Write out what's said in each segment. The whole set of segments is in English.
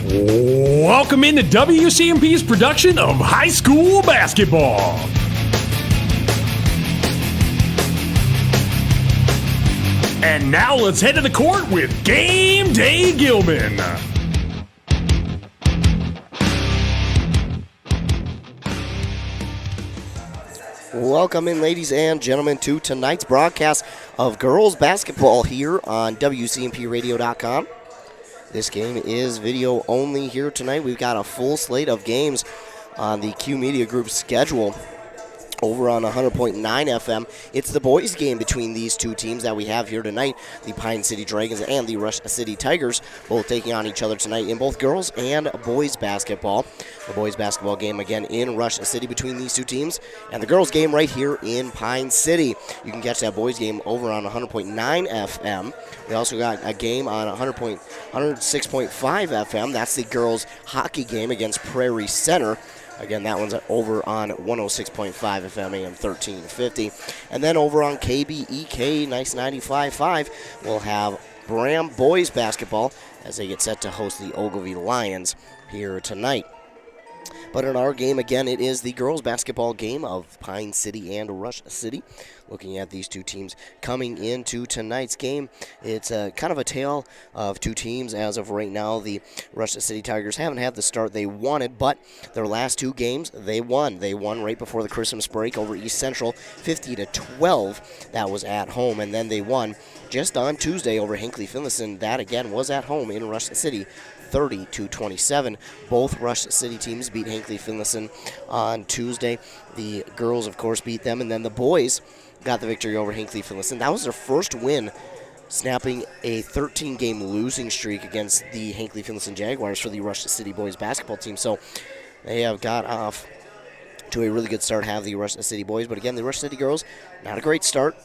Welcome into WCMP's production of high school basketball. And now let's head to the court with Game Day Gilman. Welcome in, ladies and gentlemen, to tonight's broadcast of girls basketball here on WCMPradio.com. This game is video only here tonight. We've got a full slate of games on the Q Media Group schedule over on 100.9 FM. It's the boys' game between these two teams that we have here tonight, the Pine City Dragons and the Rush City Tigers, both taking on each other tonight in both girls and boys basketball. The boys basketball game again in Rush City between these two teams, and the girls' game right here in Pine City. You can catch that boys' game over on 100.9 FM. We also got a game on 106.5 FM. That's the girls' hockey game against Prairie Center. Again, that one's over on 106.5 FM AM 1350. And then over on KBEK, nice 95.5, we'll have Bram boys basketball as they get set to host the Ogilvie Lions here tonight. But in our game, again, it is the girls' basketball game of Pine City and Rush City. Looking at these two teams coming into tonight's game, it's kind of a tale of two teams as of right now. The Rush City Tigers haven't had the start they wanted, but their last two games, they won. They won right before the Christmas break over East Central, 50-12. That was at home, and then they won just on Tuesday over Hinckley Finlayson. That, again, was at home in Rush City, 30-27. Both Rush City teams beat Hinckley Finlayson on Tuesday. The girls, of course, beat them, and then the boys got the victory over Hinckley Finlayson. That was their first win, snapping a 13-game losing streak against the Hinckley Finlayson Jaguars for the Rush City boys basketball team. So they have got off to a really good start, have the Rush City boys. But again, the Rush City girls, not a great start.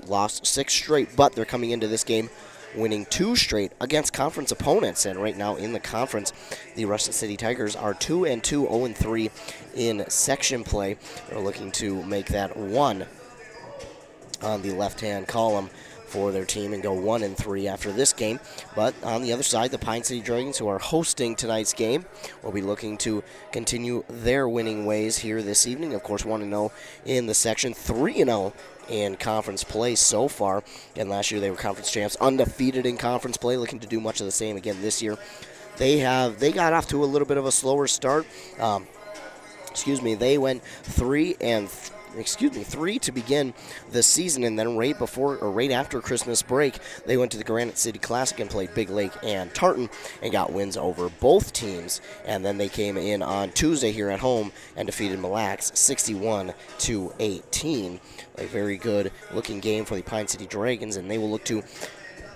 Lost 6 straight, but they're coming into this game winning 2 straight against conference opponents. And right now in the conference, the Rush City Tigers are 2-2, 0-3 in section play. They're looking to make that 1 on the left-hand column for their team and go 1-3 after this game. But on the other side, the Pine City Dragons, who are hosting tonight's game, will be looking to continue their winning ways here this evening. Of course, 1-0 in the section, 3-0 in conference play so far. And last year they were conference champs, undefeated in conference play, looking to do much of the same again this year. They got off to a little bit of a slower start. They went 3 to begin the season, and then right after Christmas break, they went to the Granite City Classic and played Big Lake and Tartan and got wins over both teams. And then they came in on Tuesday here at home and defeated Mille Lacs 61-18. A very good looking game for the Pine City Dragons, and they will look to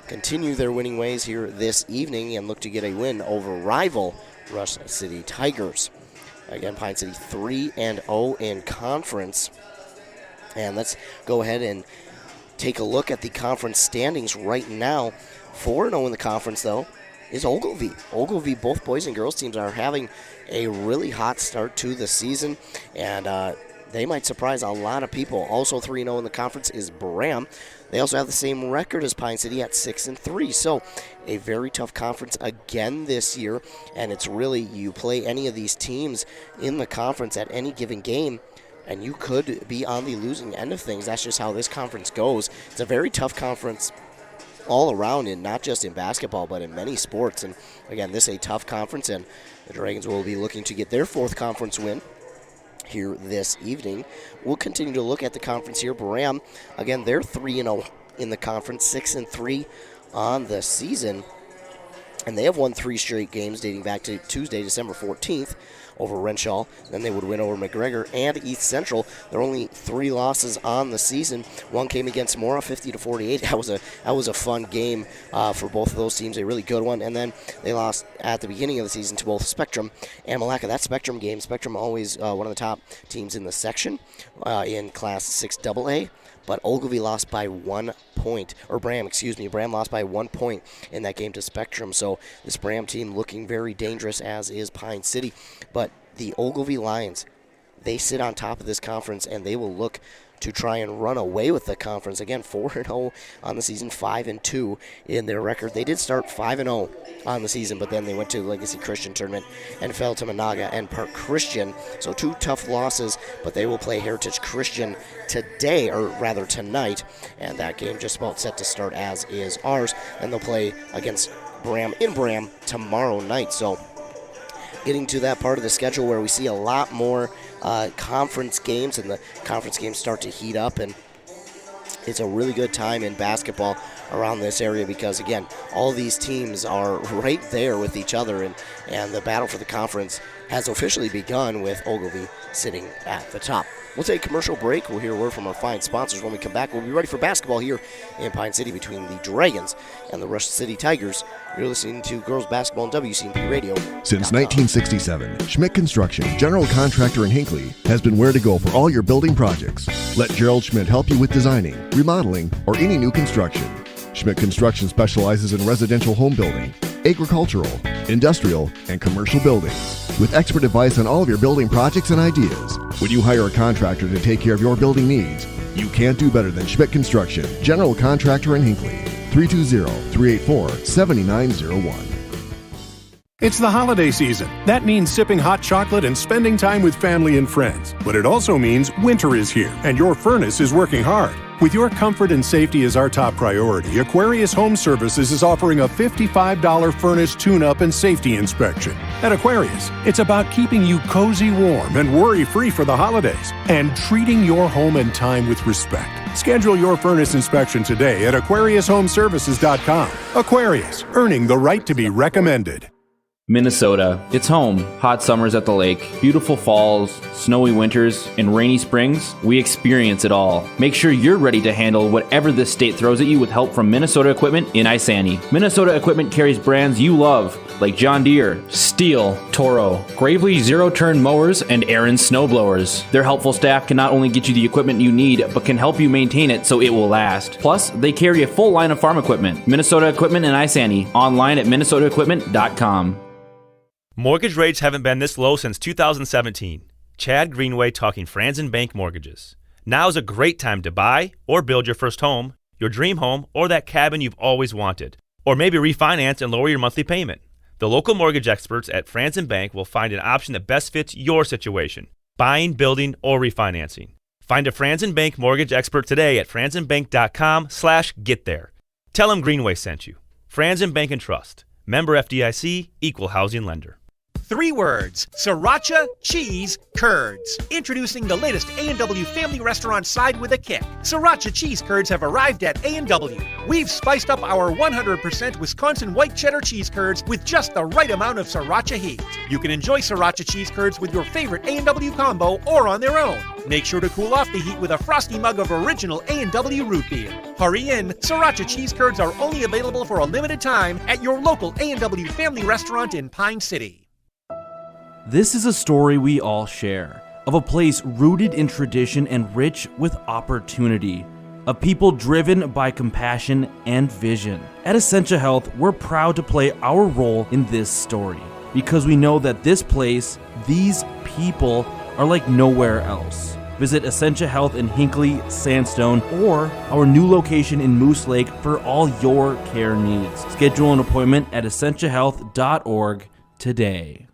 continue their winning ways here this evening and look to get a win over rival Rush City Tigers. Again, Pine City 3-0 in conference. And let's go ahead and take a look at the conference standings right now. 4-0 in the conference, though, is Ogilvie. Ogilvie, both boys and girls teams are having a really hot start to the season, and they might surprise a lot of people. Also 3-0 in the conference is Bram. They also have the same record as Pine City at 6-3. So a very tough conference again this year. And it's really, you play any of these teams in the conference at any given game, and you could be on the losing end of things. That's just how this conference goes. It's a very tough conference all around, and not just in basketball, but in many sports. And again, this is a tough conference, and the Dragons will be looking to get their 4th conference win here this evening. We'll continue to look at the conference here. Bram, again, they're 3-0 in the conference, 6-3 on the season, and they have won 3 straight games dating back to Tuesday, December 14th, over Renshaw. Then they would win over McGregor and East Central. There are only 3 losses on the season. One came against Mora, 50-48. That was a fun game for both of those teams, a really good one. And then they lost at the beginning of the season to both Spectrum and Malacca. That Spectrum game, Spectrum always one of the top teams in the section in Class 6AA. But Ogilvie lost by 1 point, or Bram lost by 1 point in that game to Spectrum. So this Bram team looking very dangerous, as is Pine City. But the Ogilvie Lions, they sit on top of this conference, and they will look to try and run away with the conference. Again, 4-0 on the season, 5-2 in their record. They did start 5-0 on the season, but then they went to the Legacy Christian Tournament and fell to Monaga and Park Christian. So 2 tough losses, but they will play Heritage Christian today, or rather tonight, and that game just about set to start, as is ours. And they'll play against Bram in Bram tomorrow night. So getting to that part of the schedule where we see a lot more conference games, and the conference games start to heat up, and it's a really good time in basketball around this area because, again, all these teams are right there with each other, and the battle for the conference has officially begun with Ogilvie sitting at the top. We'll take a commercial break. We'll hear a word from our fine sponsors. When we come back, we'll be ready for basketball here in Pine City between the Dragons and the Rush City Tigers. You're listening to Girls Basketball on WCMP Radio. Since 1967, Schmidt Construction, general contractor in Hinckley, has been where to go for all your building projects. Let Gerald Schmidt help you with designing, remodeling, or any new construction. Schmidt Construction specializes in residential home building, agricultural, industrial, and commercial buildings. With expert advice on all of your building projects and ideas, when you hire a contractor to take care of your building needs, you can't do better than Schmidt Construction, general contractor in Hinckley. 320-384-7901. It's the holiday season. That means sipping hot chocolate and spending time with family and friends. But it also means winter is here, and your furnace is working hard. With your comfort and safety as our top priority, Aquarius Home Services is offering a $55 furnace tune-up and safety inspection. At Aquarius, it's about keeping you cozy warm and worry-free for the holidays, and treating your home and time with respect. Schedule your furnace inspection today at AquariusHomeservices.com. Aquarius, earning the right to be recommended. Minnesota. It's home. Hot summers at the lake, beautiful falls, snowy winters, and rainy springs. We experience it all. Make sure you're ready to handle whatever this state throws at you with help from Minnesota Equipment in Isani. Minnesota Equipment carries brands you love, like John Deere, Steel, Toro, Gravely zero-turn mowers, and Aaron snowblowers. Their helpful staff can not only get you the equipment you need, but can help you maintain it so it will last. Plus, they carry a full line of farm equipment. Minnesota Equipment in Isani. Online at minnesotaequipment.com. Mortgage rates haven't been this low since 2017. Chad Greenway talking Franzen Bank Mortgages. Now is a great time to buy or build your first home, your dream home, or that cabin you've always wanted. Or maybe refinance and lower your monthly payment. The local mortgage experts at Franzen Bank will find an option that best fits your situation. Buying, building, or refinancing. Find a Franzen Bank mortgage expert today at franzenbank.com/getthere. Tell them Greenway sent you. Franzen Bank and Trust. Member FDIC, Equal Housing Lender. 3 words: Sriracha Cheese Curds. Introducing the latest A&W family restaurant side with a kick. Sriracha Cheese Curds have arrived at A&W. We've spiced up our 100% Wisconsin white cheddar cheese curds with just the right amount of Sriracha heat. You can enjoy Sriracha Cheese Curds with your favorite A&W combo or on their own. Make sure to cool off the heat with a frosty mug of original A&W root beer. Hurry in, Sriracha Cheese Curds are only available for a limited time at your local A&W family restaurant in Pine City. This is a story we all share, of a place rooted in tradition and rich with opportunity, of people driven by compassion and vision. At Essentia Health, we're proud to play our role in this story, because we know that this place, these people, are like nowhere else. Visit Essentia Health in Hinckley, Sandstone, or our new location in Moose Lake for all your care needs. Schedule an appointment at essentiahealth.org today.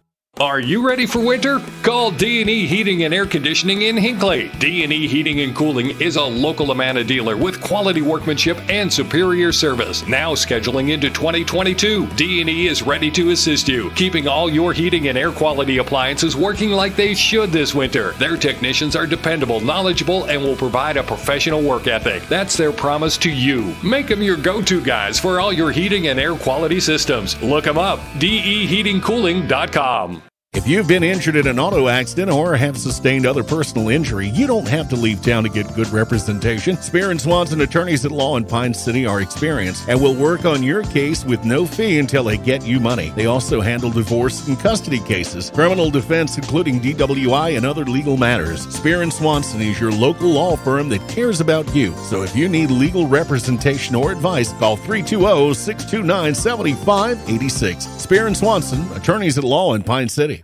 Are you ready for winter? Call D&E Heating and Air Conditioning in Hinckley. D&E Heating and Cooling is a local Amana dealer with quality workmanship and superior service. Now scheduling into 2022, D&E is ready to assist you, keeping all your heating and air quality appliances working like they should this winter. Their technicians are dependable, knowledgeable, and will provide a professional work ethic. That's their promise to you. Make them your go-to guys for all your heating and air quality systems. Look them up, deheatingcooling.com. If you've been injured in an auto accident or have sustained other personal injury, you don't have to leave town to get good representation. Spear and Swanson attorneys at law in Pine City are experienced and will work on your case with no fee until they get you money. They also handle divorce and custody cases, criminal defense, including DWI and other legal matters. Spear and Swanson is your local law firm that cares about you. So if you need legal representation or advice, call 320-629-7586. Spear and Swanson, attorneys at law in Pine City.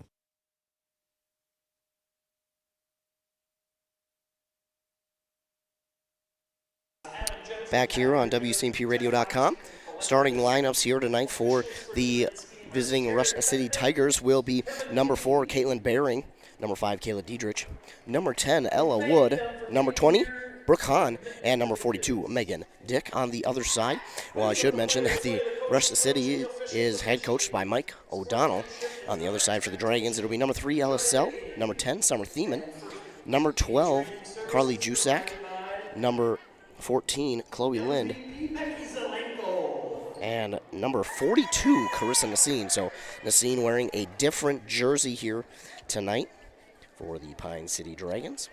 back here on WCMPradio.com. Starting lineups here tonight for the visiting Rush City Tigers will be number 4, Caitlin Baring, number 5, Kayla Diedrich, number 10, Ella Wood, number 20, Brooke Hahn, and number 42, Megan Dick on the other side. Well, I should mention that the Rush City is head coached by Mike O'Donnell. On the other side for the Dragons, it'll be number 3, Ella Sell, number 10, Summer Thiemann, number 12, Carly Jusak, number 14, Chloe Lind, and number 42, Carissa Nassine. So Nassine wearing a different jersey here tonight for the Pine City Dragons.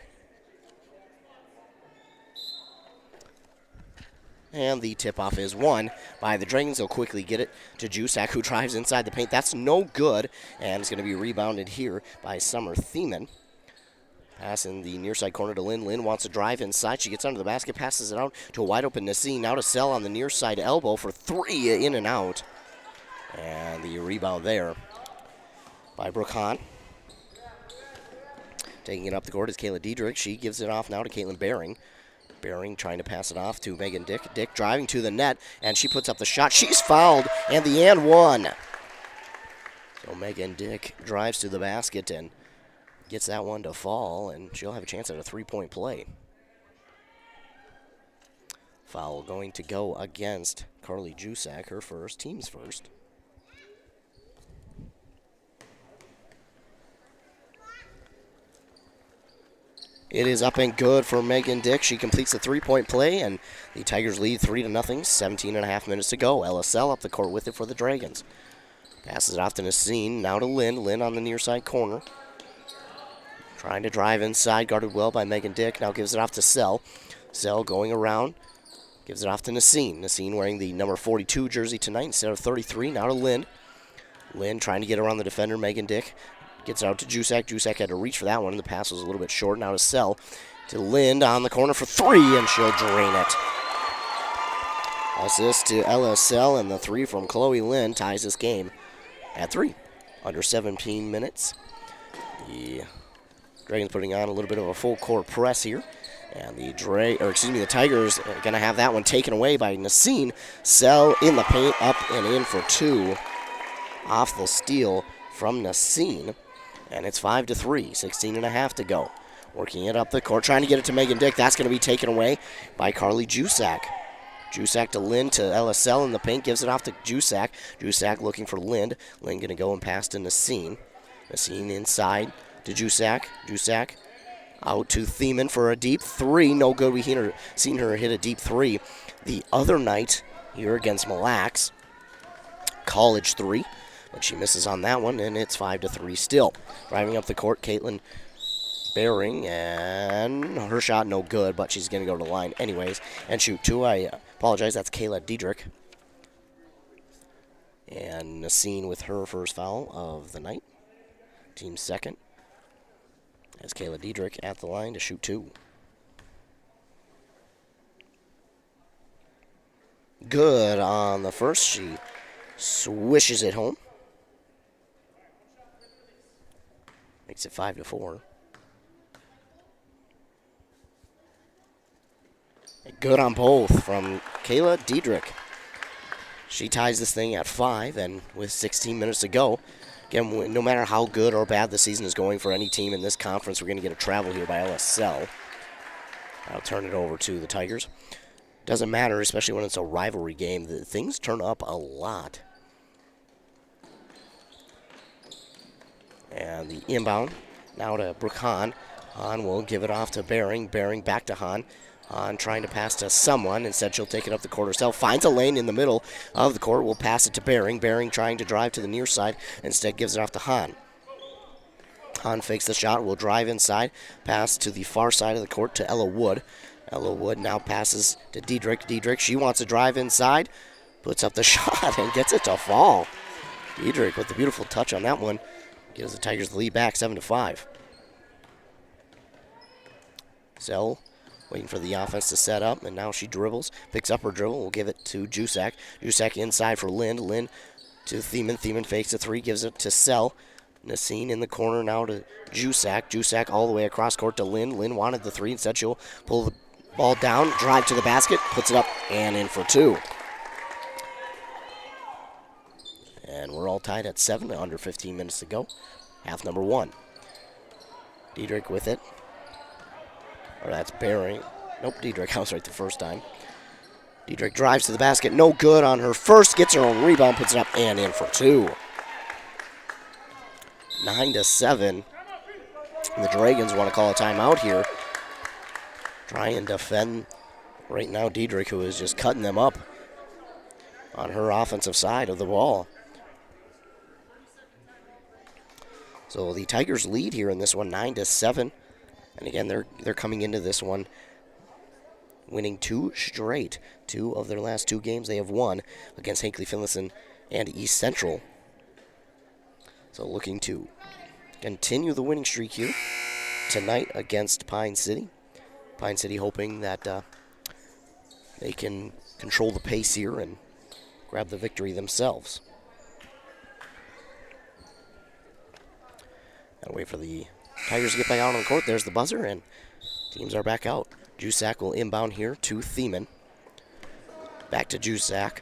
And the tip-off is won by the Dragons. They'll quickly get it to Jusak, who drives inside the paint. That's no good, and it's going to be rebounded here by Summer Thiemann. Pass in the near side corner to Lynn. Lynn wants to drive inside. She gets under the basket, passes it out to a wide-open Nassine. Now to Sell on the near side elbow for 3, in and out. And the rebound there by Brooke Hahn. Taking it up the court is Kayla Diedrich. She gives it off now to Caitlin Baring. Baring trying to pass it off to Megan Dick. Dick driving to the net, and she puts up the shot. She's fouled, and the and one. So Megan Dick drives to the basket and gets that one to fall, and she'll have a chance at a 3-point play. Foul going to go against Carly Jusak, her first, team's first. It is up and good for Megan Dick. She completes the 3-point play, and the Tigers lead 3-0. 17 and a half minutes to go. LSL up the court with it for the Dragons. Passes it off to Nassine, now to Lynn. Lynn on the near side corner. Trying to drive inside, guarded well by Megan Dick. Now gives it off to Sell. Sell going around, gives it off to Nassine. Nassine wearing the number 42 jersey tonight instead of 33. Now to Lynn. Lynn trying to get around the defender, Megan Dick. Gets it out to Jusak. Jusak had to reach for that one, and the pass was a little bit short. Now to Sell. To Lind on the corner for 3, and she'll drain it. Assist to Ella Sell, and the 3 from Chloe Lind ties this game at 3. Under 17 minutes. The Dragons putting on a little bit of a full court press here. And the Tigers are going to have that one taken away by Nassine. Sell in the paint, up and in for 2. Off the steal from Nassine. And it's 5-3, 16 and a half to go. Working it up the court, trying to get it to Megan Dick. That's going to be taken away by Carly Jusak. Jusak to Lind, to LSL in the paint, gives it off to Jusak. Jusak looking for Lind. Lind going to go and pass to Nassine. Nassine inside to Jusak. Jusak out to Thiemann for a deep 3. No good. We've seen her hit a deep 3 the other night here against Mille Lacs. College 3. But she misses on that one, and it's 5-3 still. Driving up the court, Caitlin Baring, and her shot no good, but she's going to go to the line anyways and shoot 2. I apologize, that's Kayla Diedrich. And Nassine with her first foul of the night. Team's second. As Kayla Diedrich at the line to shoot 2. Good on the first. She swishes it home. Makes it 5-4. Good on both from Kayla Diedrich. She ties this thing at 5, and with 16 minutes to go, again, no matter how good or bad the season is going for any team in this conference, we're going to get a travel here by LSL. I'll turn it over to the Tigers. Doesn't matter, especially when it's a rivalry game. Things turn up a lot. And the inbound now to Brooke Hahn. Hahn will give it off to Baring. Baring back to Hahn. Hahn trying to pass to someone. Instead, she'll take it up the court herself. Finds a lane in the middle of the court. Will pass it to Baring. Baring trying to drive to the near side. Instead, gives it off to Hahn. Hahn fakes the shot. Will drive inside. Pass to the far side of the court to Ella Wood. Ella Wood now passes to Diedrich. Diedrich, she wants to drive inside. Puts up the shot and gets it to fall. Diedrich with the beautiful touch on that one. Gives the Tigers the lead back, 7-5. Zell waiting for the offense to set up, and now she dribbles. Picks up her dribble, will give it to Jusak. Jusak inside for Lind. Lind to Thiemann. Thiemann fakes a 3, gives it to Sell. Nassine in the corner now to Jusak. Jusak all the way across court to Lind. Lind wanted the 3, instead she'll pull the Ball down, drive to the basket, puts it up and in for 2. And we're all tied at 7, under 15 minutes to go. Half number 1. Diedrich with it. Or that's Bering. Nope, Diedrich, I was right the first time. Diedrich drives to the basket, no good on her first, gets her own rebound, puts it up and in for 2. 9-7. And the Dragons want to call a timeout here. Try and defend right now Diedrich, who is just cutting them up on her offensive side of the ball. So the Tigers lead here in this one, 9-7. And again, they're coming into this one winning 2 straight. 2 of their last 2 games they have won against Hinckley Finlayson and East Central. So looking to continue the winning streak here tonight against Pine City. Pine City hoping that they can control the pace here and grab the victory themselves. Gotta wait for the Tigers to get back out on the court. There's the buzzer, and teams are back out. Jusak will inbound here to Thiemann. Back to Jusak.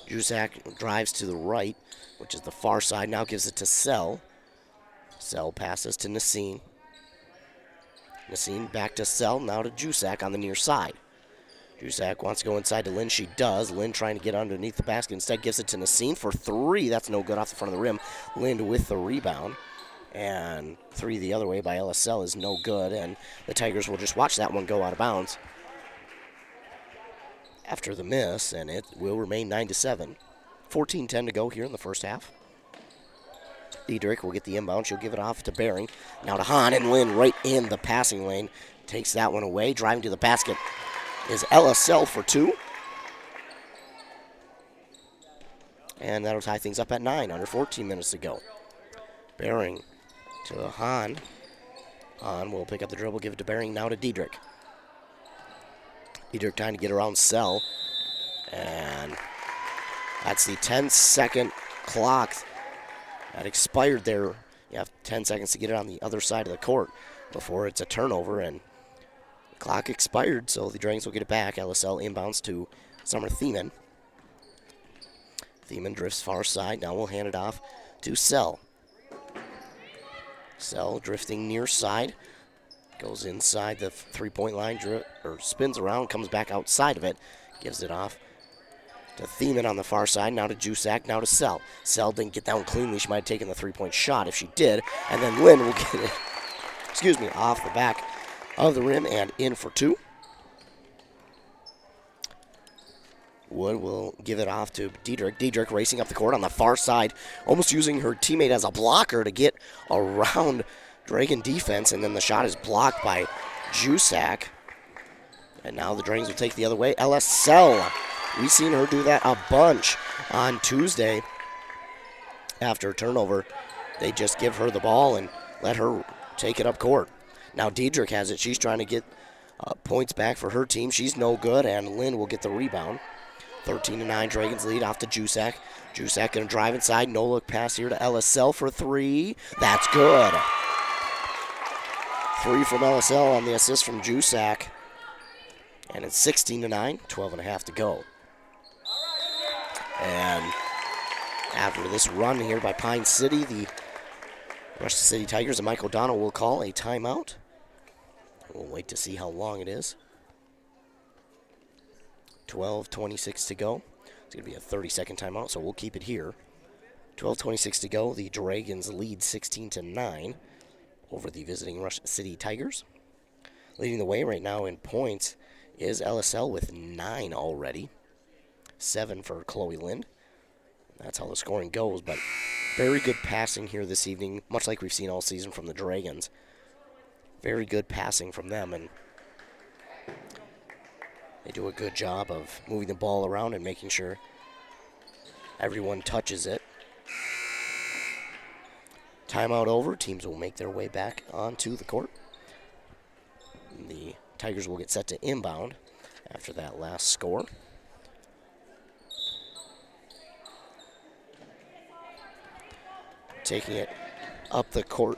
Jusak drives to the right, which is the far side. Now gives it to Sell. Sell passes to Nassine. Nassine back to Sell, now to Jusak on the near side. Jusak wants to go inside to Lynn. She does. Lynn trying to get underneath the basket. Instead gives it to Nassine for 3. That's no good off the front of the rim. Lynn with the rebound. And 3 the other way by LSL is no good. And the Tigers will just watch that one go out of bounds after the miss. And it will remain 9-7. 14-10 to go here in the first half. Diedrich will get the inbound. She'll give it off to Bering. Now to Hahn, and Lynn right in the passing lane. Takes that one away. Driving to the basket is LSL for 2. And that'll tie things up at 9, under 14 minutes to go. Bering to Hahn. Hahn will pick up the dribble, give it to Bering, now to Diedrich. Diedrich trying to get around Sell. And that's the 10-second clock that expired there. You have 10 seconds to get it on the other side of the court before it's a turnover, and the clock expired, so the Dragons will get it back. LSL inbounds to Summer Thiemann. Thiemann drifts far side. Now we'll hand it off to Sell. Sell drifting near side. Goes inside the three-point line, spins around, comes back outside of it. Gives it off to Thiemann on the far side. Now to Jusak, now to Sell. Sell didn't get down cleanly. She might have taken the three-point shot if she did. And then Lynn will get it, off the back of the rim and in for 2. Wood will give it off to Diedrich. Diedrich racing up the court on the far side, almost using her teammate as a blocker to get around Dragon defense, and then the shot is blocked by Jusak. And now the Dragons will take the other way. LSL, we've seen her do that a bunch on Tuesday. After a turnover, they just give her the ball and let her take it up court. Now Diedrich has it. She's trying to get points back for her team. She's no good, and Lynn will get the rebound. 13-9, Dragons lead off to Jusak. Jusak going to drive inside. No-look pass here to LSL for 3. That's good. 3 from LSL on the assist from Jusak. And it's 16-9, 12.5 to go. And after this run here by Pine City, the Rush City Tigers and Mike O'Donnell will call a timeout. We'll wait to see how long it is. 12:26 to go. It's going to be a 30-second timeout, so we'll keep it here. 12:26 to go. The Dragons lead 16-9 over the visiting Rush City Tigers. Leading the way right now in points is LSL with 9 already. 7 for Chloe Lind. That's how the scoring goes, but very good passing here this evening, much like we've seen all season from the Dragons. Very good passing from them, and they do a good job of moving the ball around and making sure everyone touches it. Timeout over. Teams will make their way back onto the court. The Tigers will get set to inbound after that last score. Taking it up the court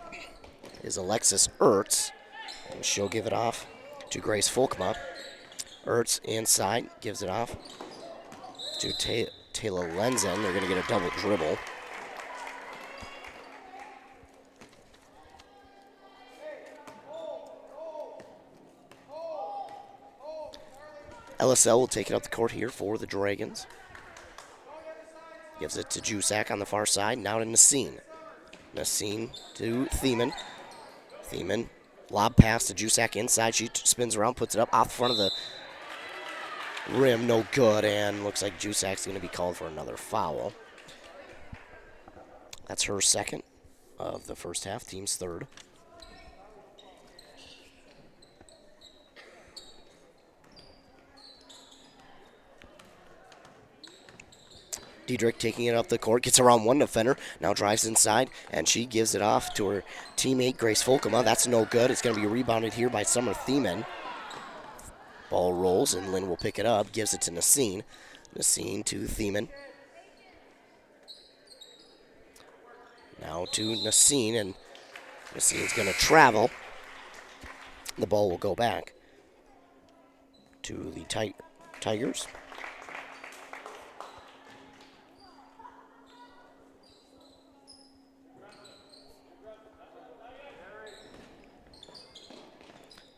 is Alexis Ertz. And she'll give it off to Grace Folkma. Ertz inside, gives it off to Taylor Lenzen. They're going to get a double dribble. LSL will take it up the court here for the Dragons. Gives it to Jusak on the far side. Now to Nassine. Nassine to Thiemann. Thiemann, lob pass to Jusak inside. She spins around, puts it up off the front of the rim. No good, and looks like Jusak's going to be called for another foul. That's her second of the first half, team's third. Diedrich taking it up the court, gets around one defender, now drives inside, and she gives it off to her teammate, Grace Folkema. That's no good. It's going to be rebounded here by Summer Thiemann. Ball rolls, and Lynn will pick it up, gives it to Nassine. Nassine to Thiemann. Now to Nassine, and Nassine's going to travel. The ball will go back to the Tigers.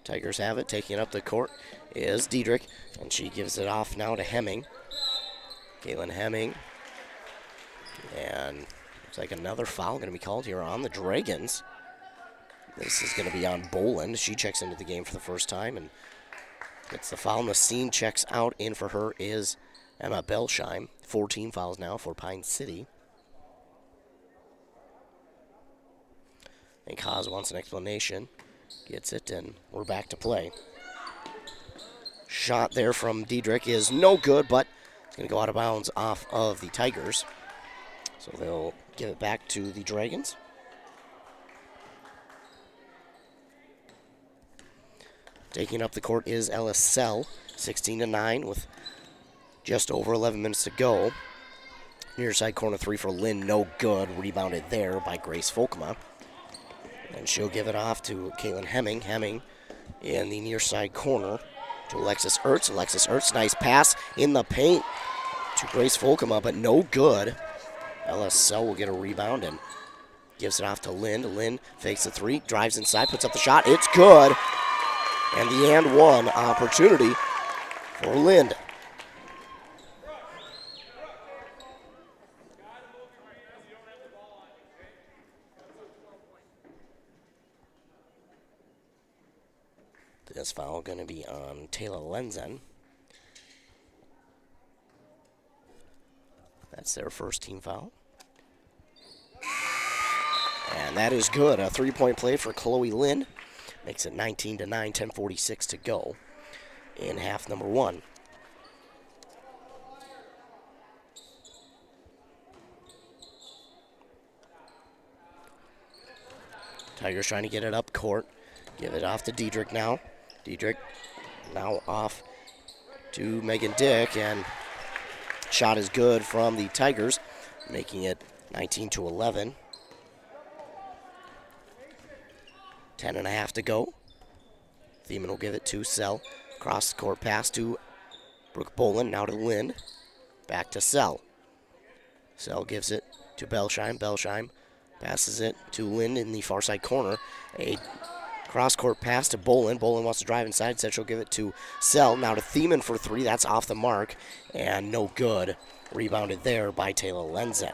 Tigers have it. Taking it up the court is Diedrich, and she gives it off now to Hemming. Caitlin Hemming. And looks like another foul going to be called here on the Dragons. This is going to be on Boland. She checks into the game for the first time and gets the foul. Nassine checks out. In for her is Emma Belsheim. 14 fouls now for Pine City. And Kaz wants an explanation. Gets it, and we're back to play. Shot there from Diedrich is no good, but it's going to go out of bounds off of the Tigers. So they'll give it back to the Dragons. Taking up the court is LSL, 16-9 with just over 11 minutes to go. Near side corner three for Lynn, no good. Rebounded there by Grace Folkema. And she'll give it off to Caitlin Hemming. Hemming in the near side corner to Alexis Ertz. Alexis Ertz, nice pass in the paint to Grace Folkema, but no good. LSL will get a rebound and gives it off to Lynn. Lynn fakes the three, drives inside, puts up the shot. It's good. And the and one opportunity for Lynn. This foul going to be on Taylor Lenzen. That's their first team foul. And that is good. A three-point play for Chloe Lynn. Makes it 19-9, 10:46 to go in half number one. Tigers trying to get it up court. Give it off to Diedrich now. Diedrich now off to Megan Dick, and shot is good from the Tigers, making it 19-11. 10.5 to go. Thiemann will give it to Sell. Cross the court pass to Brooke Boland, now to Lynn. Back to Sell. Sell gives it to Belsheim. Belsheim passes it to Lynn in the far side corner. A cross-court pass to Boland. Boland wants to drive inside, said she'll give it to Sell. Now to Thiemann for three. That's off the mark, and no good. Rebounded there by Taylor Lenzen.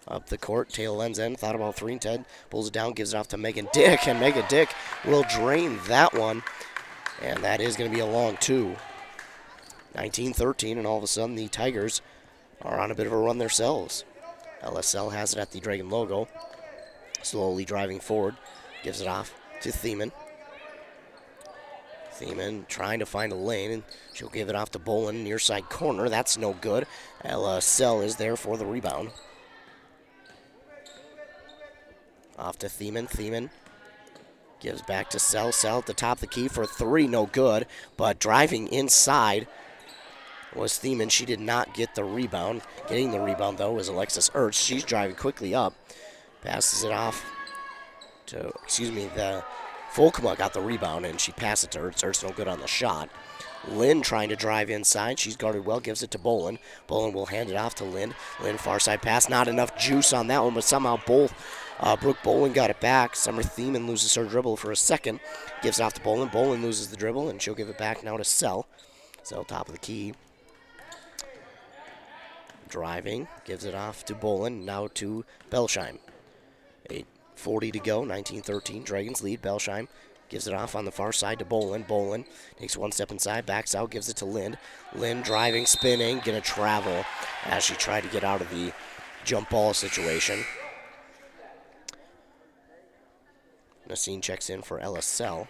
Up the court, Taylor Lenzen thought about three, and Ted pulls it down, gives it off to Megan Dick, and Megan Dick will drain that one, and that is going to be a long two. 19-13, and all of a sudden the Tigers are on a bit of a run themselves. LSL has it at the Dragon logo. Slowly driving forward. Gives it off to Thiemann. Thiemann trying to find a lane, and she'll give it off to Boland, near side corner. That's no good. LSL is there for the rebound. Off to Thiemann. Thiemann gives back to Sell. Sell at the top of the key for three. No good. But driving inside was Thiemann. She did not get the rebound. Getting the rebound, though, was Alexis Ertz. She's driving quickly up Passes it off to, the Folkma got the rebound, and she passed it to Ertz. Ertz no good on the shot. Lynn trying to drive inside. She's guarded well, gives it to Bolin. Bolin will hand it off to Lynn. Lynn, far side pass. Not enough juice on that one, but somehow Brooke Bolin got it back. Summer Thiemann loses her dribble for a second. Gives it off to Bolin. Bolin loses the dribble, and she'll give it back now to Sell. Sell top of the key. Driving. Gives it off to Bolin. Now to Belsheim. 8:40 to go. 19-13. Dragons lead. Belsheim gives it off on the far side to Bolin. Bolin takes one step inside, backs out, gives it to Lynn. Lynn driving, spinning, gonna travel as she tried to get out of the jump ball situation. Nassine checks in for LSL.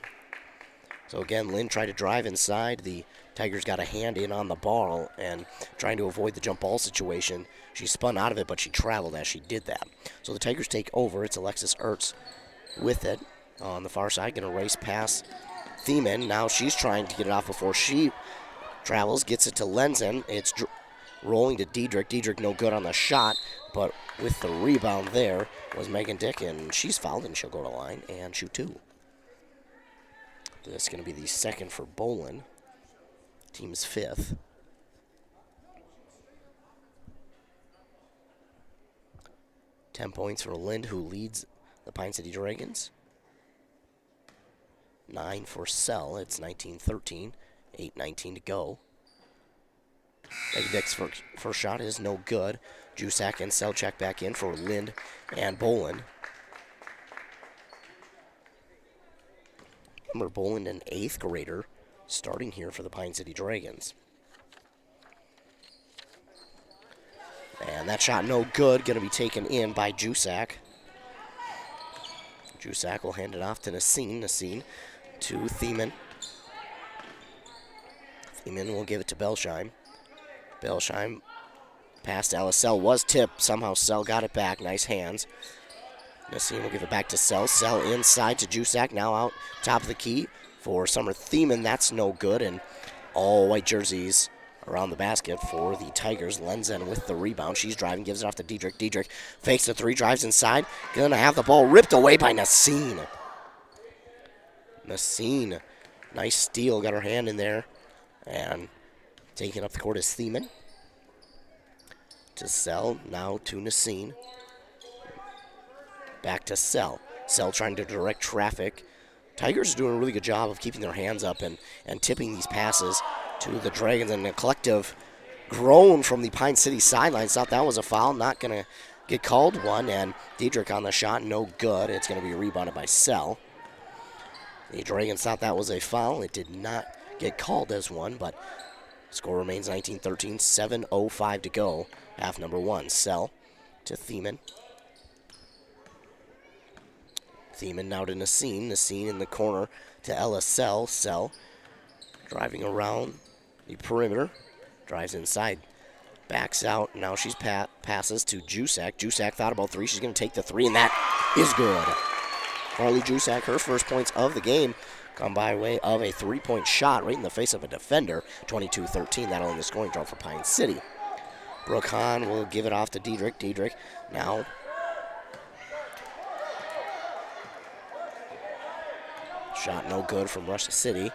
So again, Lynn tried to drive inside. The Tigers got a hand in on the ball and trying to avoid the jump ball situation. She spun out of it, but she traveled as she did that. So the Tigers take over. It's Alexis Ertz with it on the far side. Going to race past Thiemann. Now she's trying to get it off before she travels. Gets it to Lenzen. It's rolling to Diedrich. Diedrich no good on the shot, but with the rebound there was Megan Dick, and she's fouled, and she'll go to line and shoot two. This is going to be the second for Bolin. Team's fifth. $10 points for Lind, who leads the Pine City Dragons. 9 for Sell. It's 19-13. 8:19 to go. Megan Dick's first shot is no good. Jusak and Sell check back in for Lind and Bolin. Remember, Bolin, an 8th grader, starting here for the Pine City Dragons. And that shot no good, going to be taken in by Jusak. Jusak will hand it off to Nassine. Nassine to Thiemann. Thiemann will give it to Belsheim. Belsheim past LSL, was tipped. Somehow Sell got it back. Nice hands. Nassine will give it back to Sell. Sell inside to Jusak. Now out top of the key for Summer Thiemann. That's no good. And all white jerseys around the basket for the Tigers. Lenzen with the rebound. She's driving, gives it off to Diedrich. Diedrich fakes the three, drives inside. Gonna have the ball ripped away by Nassine. Nassine, nice steal, got her hand in there. And taking up the court is Thiemann. To Sell, now to Nassine. Back to Sell. Sell trying to direct traffic. Tigers are doing a really good job of keeping their hands up and tipping these passes to the Dragons. And a collective groan from the Pine City sidelines. Thought that was a foul. Not going to get called one. And Diedrich on the shot, no good. It's going to be rebounded by Sell. The Dragons thought that was a foul. It did not get called as one, but score remains 19-13. 7:05 to go. Half number one. Sell to Thiemann. Thiemann now to Nassine. Nassine in the corner to LSL. Sell driving around the perimeter. Drives inside. Backs out. Now she's passes to Jusak. Jusak thought about three. She's going to take the three, and that is good. Carly Jusak, her first points of the game, come by way of a three-point shot right in the face of a defender. 22-13. That'll end the scoring draw for Pine City. Brooke Hahn will give it off to Diedrich. Diedrich now shot no good from Russia City.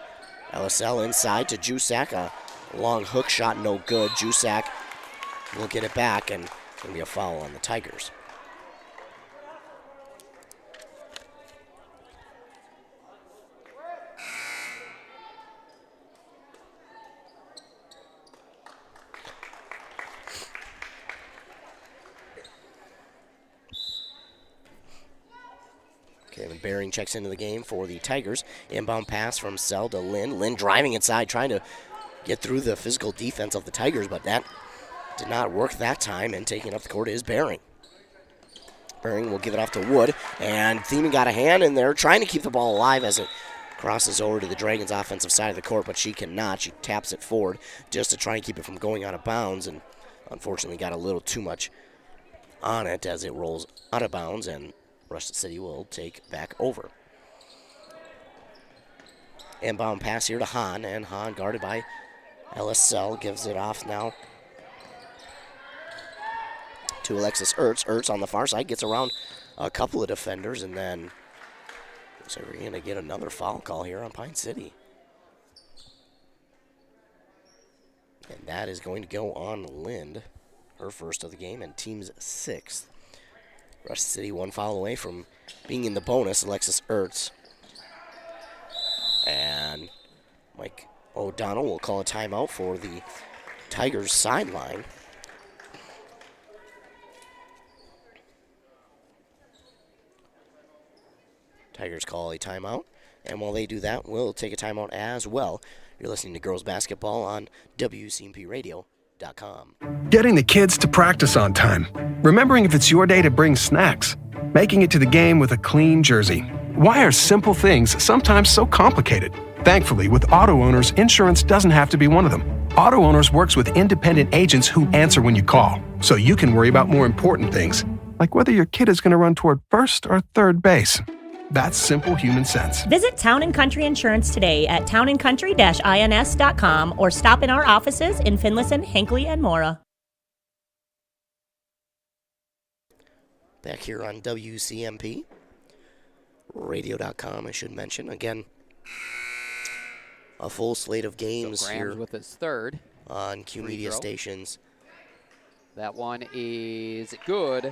LSL inside to Jusak. A long hook shot no good. Jusak will get it back, and it's going to be a foul on the Tigers. Kevin Bering checks into the game for the Tigers. Inbound pass from Sell to Lynn. Lynn driving inside, trying to get through the physical defense of the Tigers, but that did not work that time, and taking up the court is Bering. Bering will give it off to Wood, and Thiemann got a hand in there, trying to keep the ball alive as it crosses over to the Dragons' offensive side of the court, but she cannot. She taps it forward just to try and keep it from going out of bounds, and unfortunately got a little too much on it as it rolls out of bounds, and Russia City will take back over. Inbound pass here to Hahn, and Hahn guarded by LSL, gives it off now to Alexis Ertz. Ertz on the far side gets around a couple of defenders, and then so we're going to get another foul call here on Pine City. And that is going to go on Lind, her first of the game, and team's 6th. Rush City 1 foul away from being in the bonus, Alexis Ertz. And Mike O'Donnell will call a timeout for the Tigers sideline. Tigers call a timeout, and while they do that, we'll take a timeout as well. You're listening to girls basketball on WCMPradio.com. Getting the kids to practice on time. Remembering if it's your day to bring snacks. Making it to the game with a clean jersey. Why are simple things sometimes so complicated? Thankfully, with Auto Owners, insurance doesn't have to be one of them. Auto Owners works with independent agents who answer when you call, so you can worry about more important things, like whether your kid is going to run toward first or third base. That's simple human sense. Visit Town & Country Insurance today at townandcountry-ins.com or stop in our offices in Finlayson, Hinckley, and Mora. Back here on WCMP Radio.com, I should mention. Again, a full slate of games here with his third on Q Media stations. That one is good.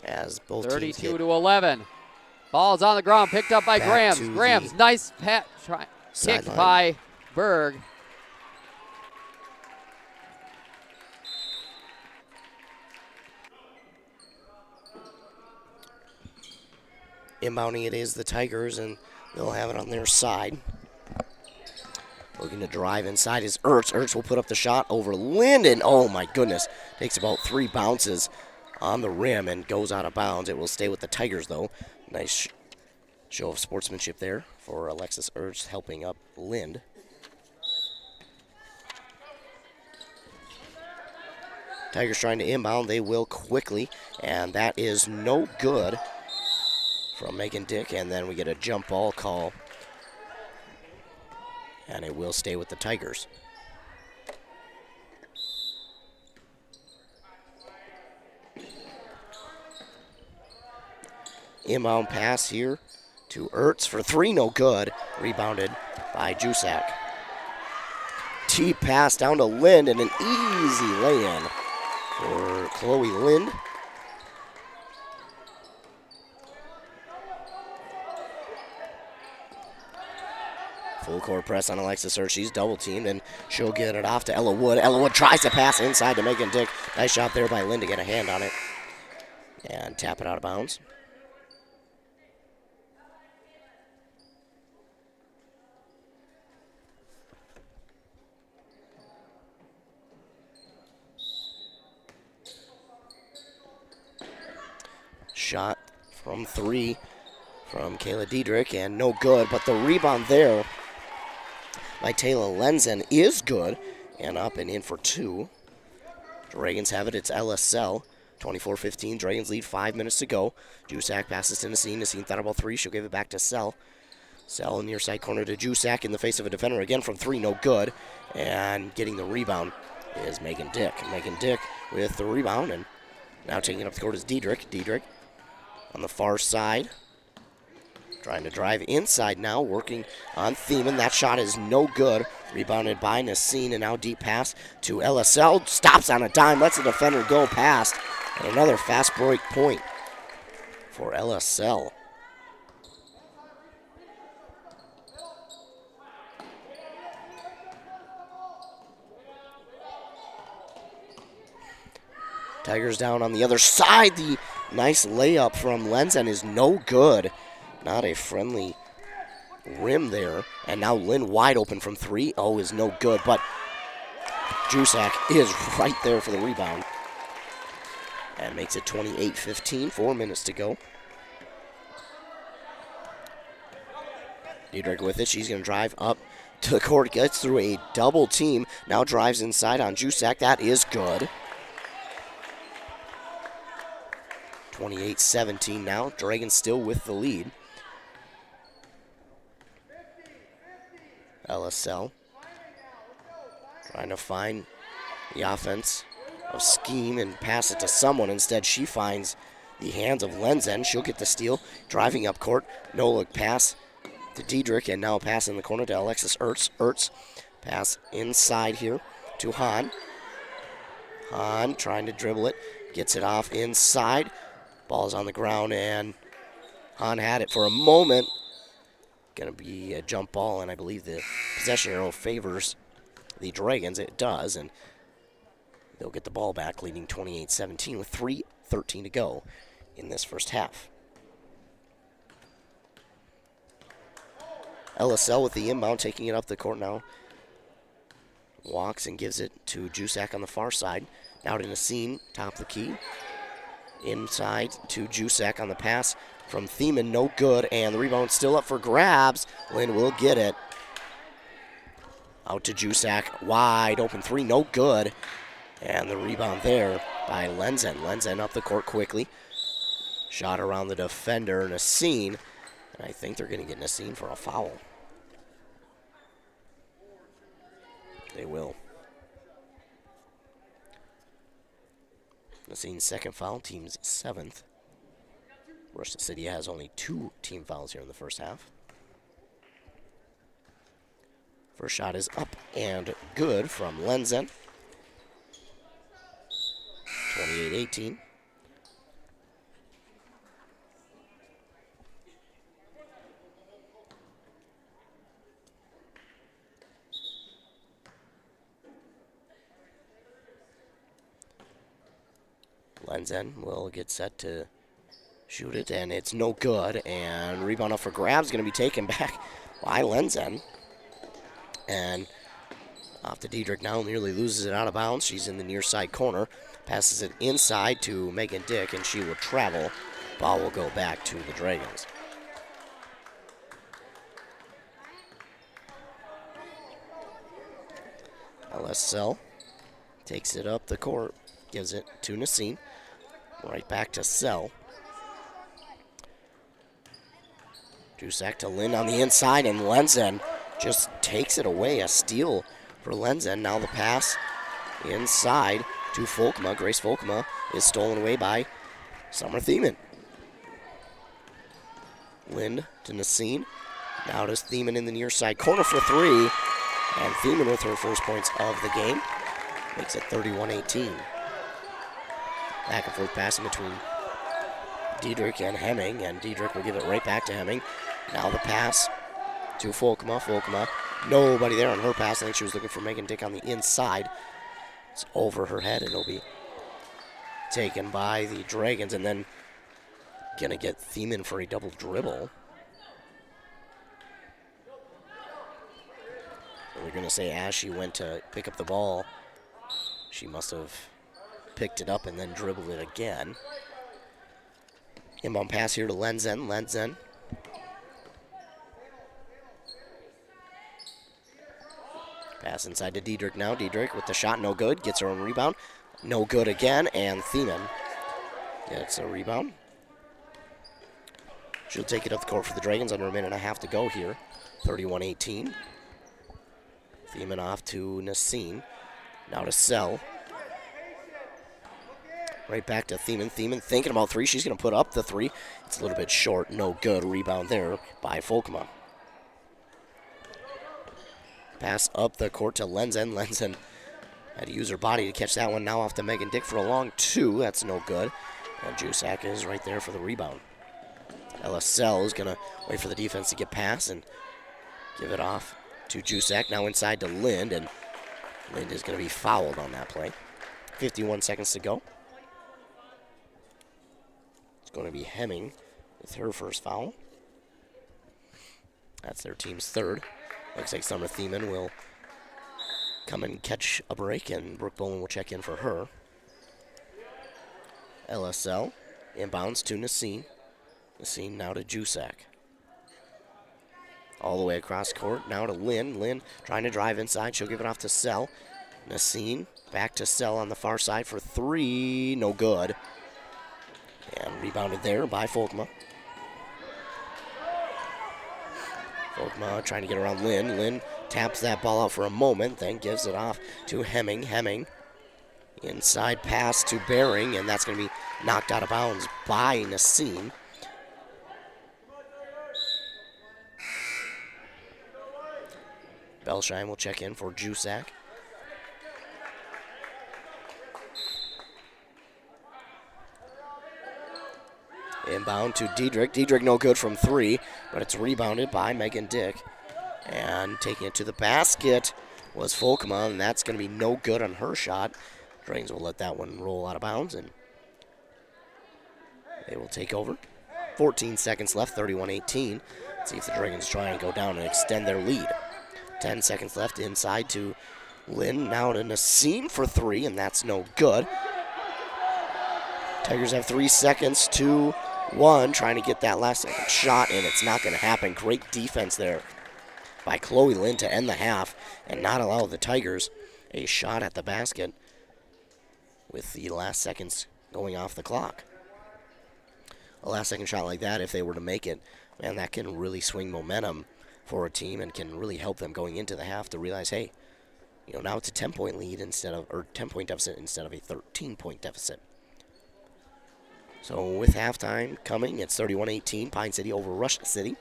As both 32 to 11. Ball's on the ground, picked up by Grams. Grams, nice kick by Berg. Inbounding it is the Tigers, and they'll have it on their side. Looking to drive inside is Ertz. Ertz will put up the shot over Linden. Oh my goodness. Takes about 3 bounces on the rim and goes out of bounds. It will stay with the Tigers, though. Nice show of sportsmanship there for Alexis Ertz helping up Lind. Tigers trying to inbound. They will quickly, and that is no good from Megan Dick. And then we get a jump ball call, and it will stay with the Tigers. Inbound pass here to Ertz for 3, no good. Rebounded by Jusak. Deep pass down to Lind and an easy lay-in for Chloe Lind. Full court press on Alexis Ertz. She's double teamed and she'll get it off to Ella Wood. Ella Wood tries to pass inside to Megan Dick. Nice shot there by Lind to get a hand on it and tap it out of bounds. Shot from 3 from Kayla Diedrich, and no good, but the rebound there by Taylor Lenzen is good, and up and in for 2. Dragons have it. It's LSL. 24-15. Dragons lead, 5 minutes to go. Jusak passes to Nassim. Nassim thought about 3. She'll give it back to Sell. Sell near side corner to Jusak in the face of a defender. Again from 3, no good. And getting the rebound is Megan Dick. Megan Dick with the rebound, and now taking it up the court is Diedrich. Diedrich on the far side. Trying to drive inside now, working on Thiemann. That shot is no good. Rebounded by Nassim, and now deep pass to LSL. Stops on a dime, lets the defender go past. And another fast break point for LSL. Tigers down on the other side. The nice layup from Lenzen is no good. Not a friendly rim there. And now Lynn wide open from 3. Oh, is no good. But Jusak is right there for the rebound. And makes it 28-15. 4 minutes to go. Diedrich with it. She's going to drive up to the court. Gets through a double team. Now drives inside on Jusak. That is good. 28-17 now. Dragons still with the lead. LSL trying to find the offense of scheme and pass it to someone. Instead, she finds the hands of Lenzen. She'll get the steal. Driving up court. No look pass to Diedrich, and now a pass in the corner to Alexis Ertz. Ertz pass inside here to Hahn. Hahn trying to dribble it. Gets it off inside. Ball's on the ground, and Hahn had it for a moment. Going to be a jump ball, and I believe the possession arrow favors the Dragons. It does, and they'll get the ball back, leading 28-17 with 3:13 to go in this first half. LSL with the inbound, taking it up the court now. Walks and gives it to Jusak on the far side. Now to Nassim, top of the key. Inside to Jusak on the pass from Thiemann, no good, and the rebound still up for grabs. Lynn will get it. Out to Jusak, wide open three, no good. And the rebound there by Lenzen. Lenzen up the court quickly. Shot around the defender, Nassim. And I think they're going to get Nassim for a foul. They will. Nassim's second foul, team's 7th. Russia City has only 2 team fouls here in the first half. First shot is up and good from Lenzen. 28-18. Lenzen will get set to shoot it, and it's no good. And rebound up for grabs, going to be taken back by Lenzen. And off to Diedrich now, nearly loses it out of bounds. She's in the near side corner. Passes it inside to Megan Dick, and she will travel. Ball will go back to the Dragons. LSL takes it up the court, gives it to Nassim. Right back to Sell. Jusak to Lynn on the inside, and Lenzen just takes it away. A steal for Lenzen. Now the pass inside to Folkma. Grace Folkma is stolen away by Summer Thiemann. Lynn to Nassim. Now to Thiemann in the near side corner for 3. And Thiemann with her first points of the game. Makes it 31-18. Back and forth passing between Diedrich and Hemming, and Diedrich will give it right back to Hemming. Now the pass to Folkma. Folkma, nobody there on her pass. I think she was looking for Megan Dick on the inside. It's over her head, and it'll be taken by the Dragons, and then gonna get Thiemann for a double dribble. So we're gonna say as she went to pick up the ball, she must have picked it up and then dribbled it again. Inbound pass here to Lenzen. Lenzen. Pass inside to Diedrich now. Diedrich with the shot, no good. Gets her own rebound. No good again, and Thiemann gets a rebound. She'll take it up the court for the Dragons. Under a minute and a half to go here. 31-18. Thiemann off to Nassim. Now to Sell. Right back to Thiemann. Thiemann thinking about 3. She's going to put up the 3. It's a little bit short. No good. Rebound there by Folkma. Pass up the court to Lenzen. Lenzen had to use her body to catch that one. Now off to Megan Dick for a long 2. That's no good. And Jusak is right there for the rebound. LSL is going to wait for the defense to get past and give it off to Jusak. Now inside to Lind, and Lind is going to be fouled on that play. 51 seconds to go. Going to be Hemming with her first foul. That's their team's 3rd. Looks like Summer Thiemann will come and catch a break, and Brooke Boland will check in for her. LSL inbounds to Nassim. Nassim now to Jusak. All the way across court. Now to Lynn. Lynn trying to drive inside. She'll give it off to Sell. Nassim back to Sell on the far side for 3. No good. And rebounded there by Folkma. Folkma trying to get around Lynn. Lynn taps that ball out for a moment, then gives it off to Hemming. Hemming Inside pass to Bering, and that's going to be knocked out of bounds by Nassim. Belsheim will check in for Jusak. Inbound to Diedrich. Diedrich no good from 3, but it's rebounded by Megan Dick. And taking it to the basket was Volkma, and that's going to be no good on her shot. Dragons will let that one roll out of bounds, and they will take over. 14 seconds left, 31-18. Let's see if the Dragons try and go down and extend their lead. 10 seconds left, inside to Lynn. Now to Nassim for 3, and that's no good. Tigers have 3 seconds, 2-1, trying to get that last second shot, and it's not going to happen. Great defense there by Chloe Lynn to end the half and not allow the Tigers a shot at the basket with the last seconds going off the clock. A last second shot like that, if they were to make it, man, that can really swing momentum for a team and can really help them going into the half to realize, hey, now it's a 10-point lead or 10-point deficit instead of a 13-point deficit. So with halftime coming, it's 31-18, Pine City over Rush City.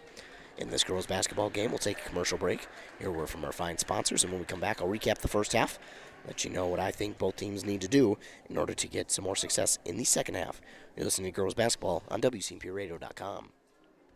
In this girls basketball game, we'll take a commercial break. Hear a word from our fine sponsors, and when we come back, I'll recap the first half, let you know what I think both teams need to do in order to get some more success in the second half. You're listening to girls basketball on WCMPRadio.com.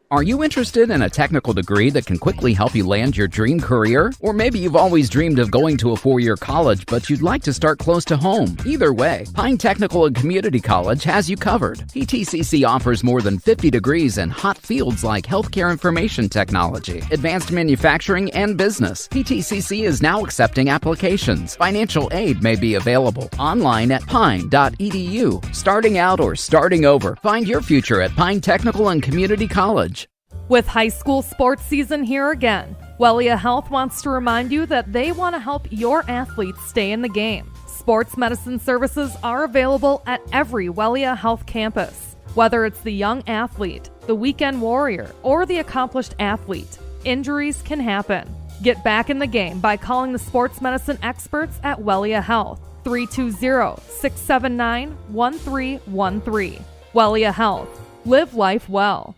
Are you interested in a technical degree that can quickly help you land your dream career? Or maybe you've always dreamed of going to a 4-year college, but you'd like to start close to home. Either way, Pine Technical and Community College has you covered. PTCC offers more than 50 degrees in hot fields like healthcare information technology, advanced manufacturing, and business. PTCC is now accepting applications. Financial aid may be available online at pine.edu. Starting out or starting over, find your future at Pine Technical and Community College. With high school sports season here again, Wellia Health wants to remind you that they want to help your athletes stay in the game. Sports medicine services are available at every Wellia Health campus. Whether it's the young athlete, the weekend warrior, or the accomplished athlete, injuries can happen. Get back in the game by calling the sports medicine experts at Wellia Health, 320-679-1313. Wellia Health. Live life well.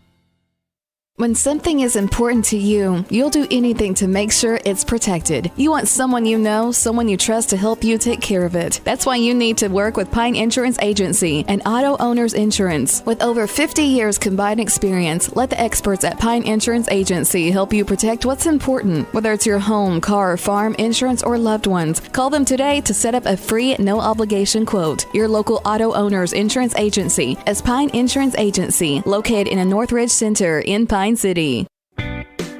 When something is important to you, you'll do anything to make sure it's protected. You want someone you know, someone you trust to help you take care of it. That's why you need to work with Pine Insurance Agency and Auto Owners Insurance. With over 50 years combined experience, let the experts at Pine Insurance Agency help you protect what's important, whether it's your home, car, farm, insurance, or loved ones. Call them today to set up a free, no-obligation quote. Your local Auto Owners Insurance Agency is Pine Insurance Agency, located in a Northridge Center in Pine City.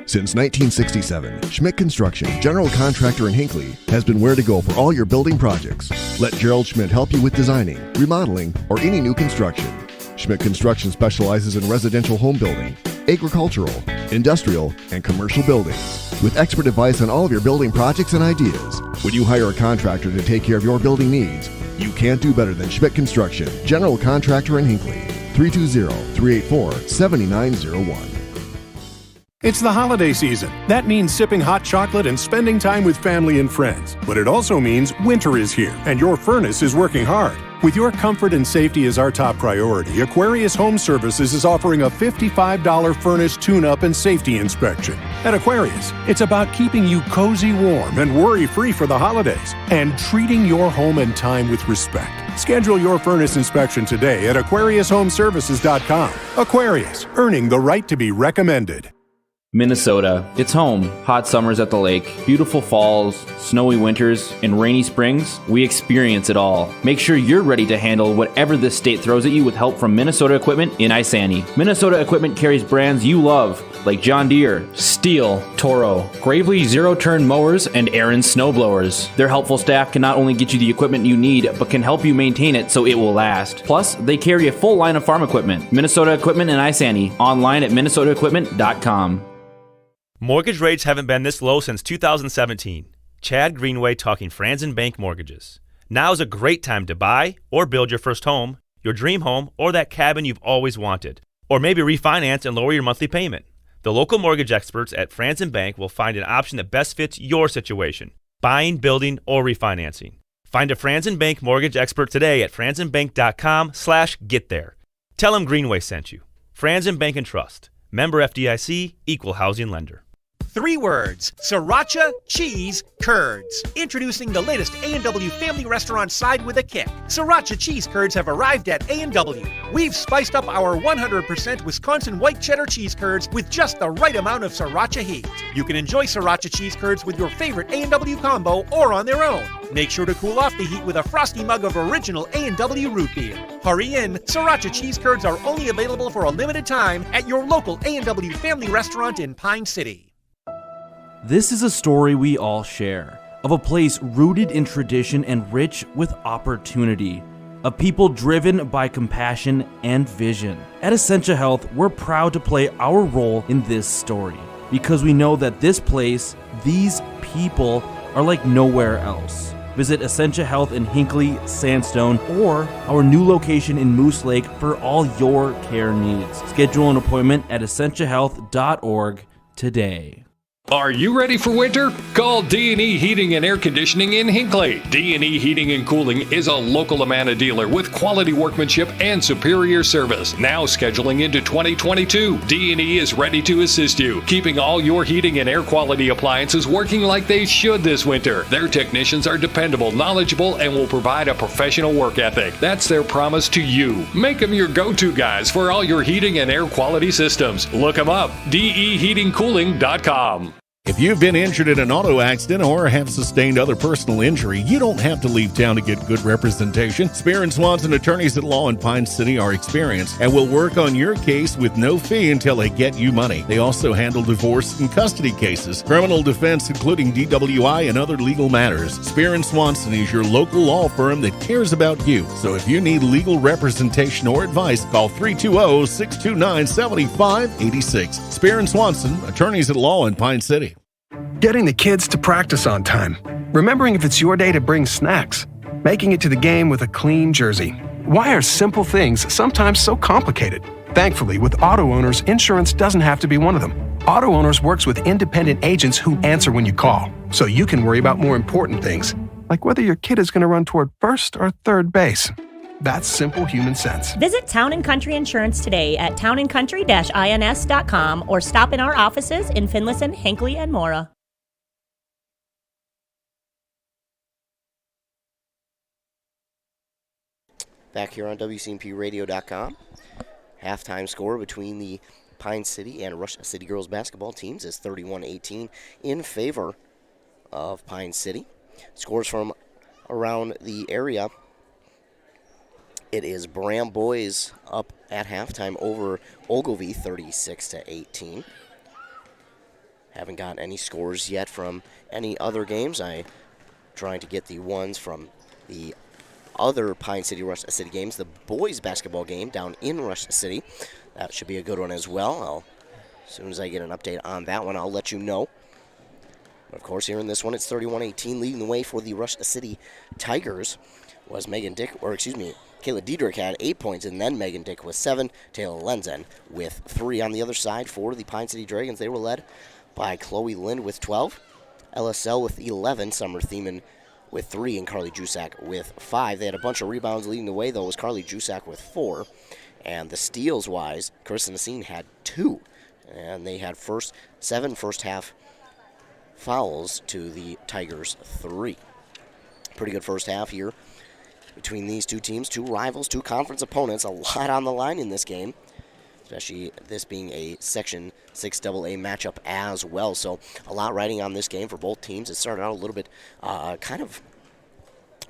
Since 1967, Schmidt Construction, general contractor in Hinckley, has been where to go for all your building projects. Let Gerald Schmidt help you with designing, remodeling, or any new construction. Schmidt Construction specializes in residential home building, agricultural, industrial, and commercial buildings. With expert advice on all of your building projects and ideas, when you hire a contractor to take care of your building needs, you can't do better than Schmidt Construction, general contractor in Hinckley. 320-384-7901. It's the holiday season. That means sipping hot chocolate and spending time with family and friends. But it also means winter is here, and your furnace is working hard. With your comfort and safety as our top priority, Aquarius Home Services is offering a $55 furnace tune-up and safety inspection. At Aquarius, it's about keeping you cozy warm and worry-free for the holidays, and treating your home and time with respect. Schedule your furnace inspection today at AquariusHomeservices.com. Aquarius, earning the right to be recommended. Minnesota. It's home. Hot summers at the lake, beautiful falls, snowy winters, and rainy springs. We experience it all. Make sure you're ready to handle whatever this state throws at you with help from Minnesota Equipment in Isani. Minnesota Equipment carries brands you love, like John Deere, Steel, Toro, Gravely zero-turn mowers, and Aaron snowblowers. Their helpful staff can not only get you the equipment you need, but can help you maintain it so it will last. Plus, they carry a full line of farm equipment. Minnesota Equipment in Isani. Online at minnesotaequipment.com. Mortgage rates haven't been this low since 2017. Chad Greenway talking Franzen Bank Mortgages. Now is a great time to buy or build your first home, your dream home, or that cabin you've always wanted. Or maybe refinance and lower your monthly payment. The local mortgage experts at Franzen Bank will find an option that best fits your situation, buying, building, or refinancing. Find a Franzen Bank mortgage expert today at franzenbank.com/getThere. Tell them Greenway sent you. Franzen Bank and Trust. Member FDIC, equal housing lender. 3 words: Sriracha Cheese Curds. Introducing the latest A&W family restaurant side with a kick. Sriracha Cheese Curds have arrived at A&W. We've spiced up our 100% Wisconsin white cheddar cheese curds with just the right amount of Sriracha heat. You can enjoy Sriracha Cheese Curds with your favorite A&W combo or on their own. Make sure to cool off the heat with a frosty mug of original A&W root beer. Hurry in, Sriracha Cheese Curds are only available for a limited time at your local A&W family restaurant in Pine City. This is a story we all share, of a place rooted in tradition and rich with opportunity, of people driven by compassion and vision. At Essentia Health, we're proud to play our role in this story, because we know that this place, these people, are like nowhere else. Visit Essentia Health in Hinckley, Sandstone, or our new location in Moose Lake for all your care needs. Schedule an appointment at essentiahealth.org today. Are you ready for winter? Call D&E Heating and Air Conditioning in Hinckley. D&E Heating and Cooling is a local Amana dealer with quality workmanship and superior service. Now scheduling into 2022, D&E is ready to assist you, keeping all your heating and air quality appliances working like they should this winter. Their technicians are dependable, knowledgeable, and will provide a professional work ethic. That's their promise to you. Make them your go-to guys for all your heating and air quality systems. Look them up, deheatingcooling.com. If you've been injured in an auto accident or have sustained other personal injury, you don't have to leave town to get good representation. Spear & Swanson attorneys at law in Pine City are experienced and will work on your case with no fee until they get you money. They also handle divorce and custody cases, criminal defense, including DWI and other legal matters. Spear & Swanson is your local law firm that cares about you. So if you need legal representation or advice, call 320-629-7586. Spear & Swanson, attorneys at law in Pine City. Getting the kids to practice on time. Remembering if it's your day to bring snacks. Making it to the game with a clean jersey. Why are simple things sometimes so complicated? Thankfully, with Auto Owners, insurance doesn't have to be one of them. Auto Owners works with independent agents who answer when you call, so you can worry about more important things, like whether your kid is going to run toward first or third base. That's simple human sense. Visit Town & Country Insurance today at townandcountry-ins.com or stop in our offices in Finlayson, Hinckley, and Mora. Back here on WCMPradio.com. Halftime score between the Pine City and Rush City girls basketball teams is 31-18 in favor of Pine City. Scores from around the area. It is Bram boys up at halftime over Ogilvie, 36-18. Haven't got any scores yet from any other games. I'm trying to get the ones from the other Pine City Rush City games. The boys basketball game down in Rush City. That should be a good one as well. As soon as I get an update on that one, I'll let you know. But of course, here in this one, it's 31-18, leading the way for the Rush City Tigers was Kayla Diedrich had 8 points, and then Megan Dick with 7. Taylor Lenzen with 3 on the other side for the Pine City Dragons. They were led by Chloe Lind with 12, LSL with 11, Summer Thiemann with 3, and Carly Jusak with 5. They had a bunch of rebounds. Leading the way, though, was Carly Jusak with 4. And the steals-wise, Carissa Nassine had 2. And they had 7 first-half fouls to the Tigers' 3. Pretty good first half here between these two teams, two rivals, two conference opponents. A lot on the line in this game, especially this being a Section 6AA matchup as well. So a lot riding on this game for both teams. It started out a little bit kind of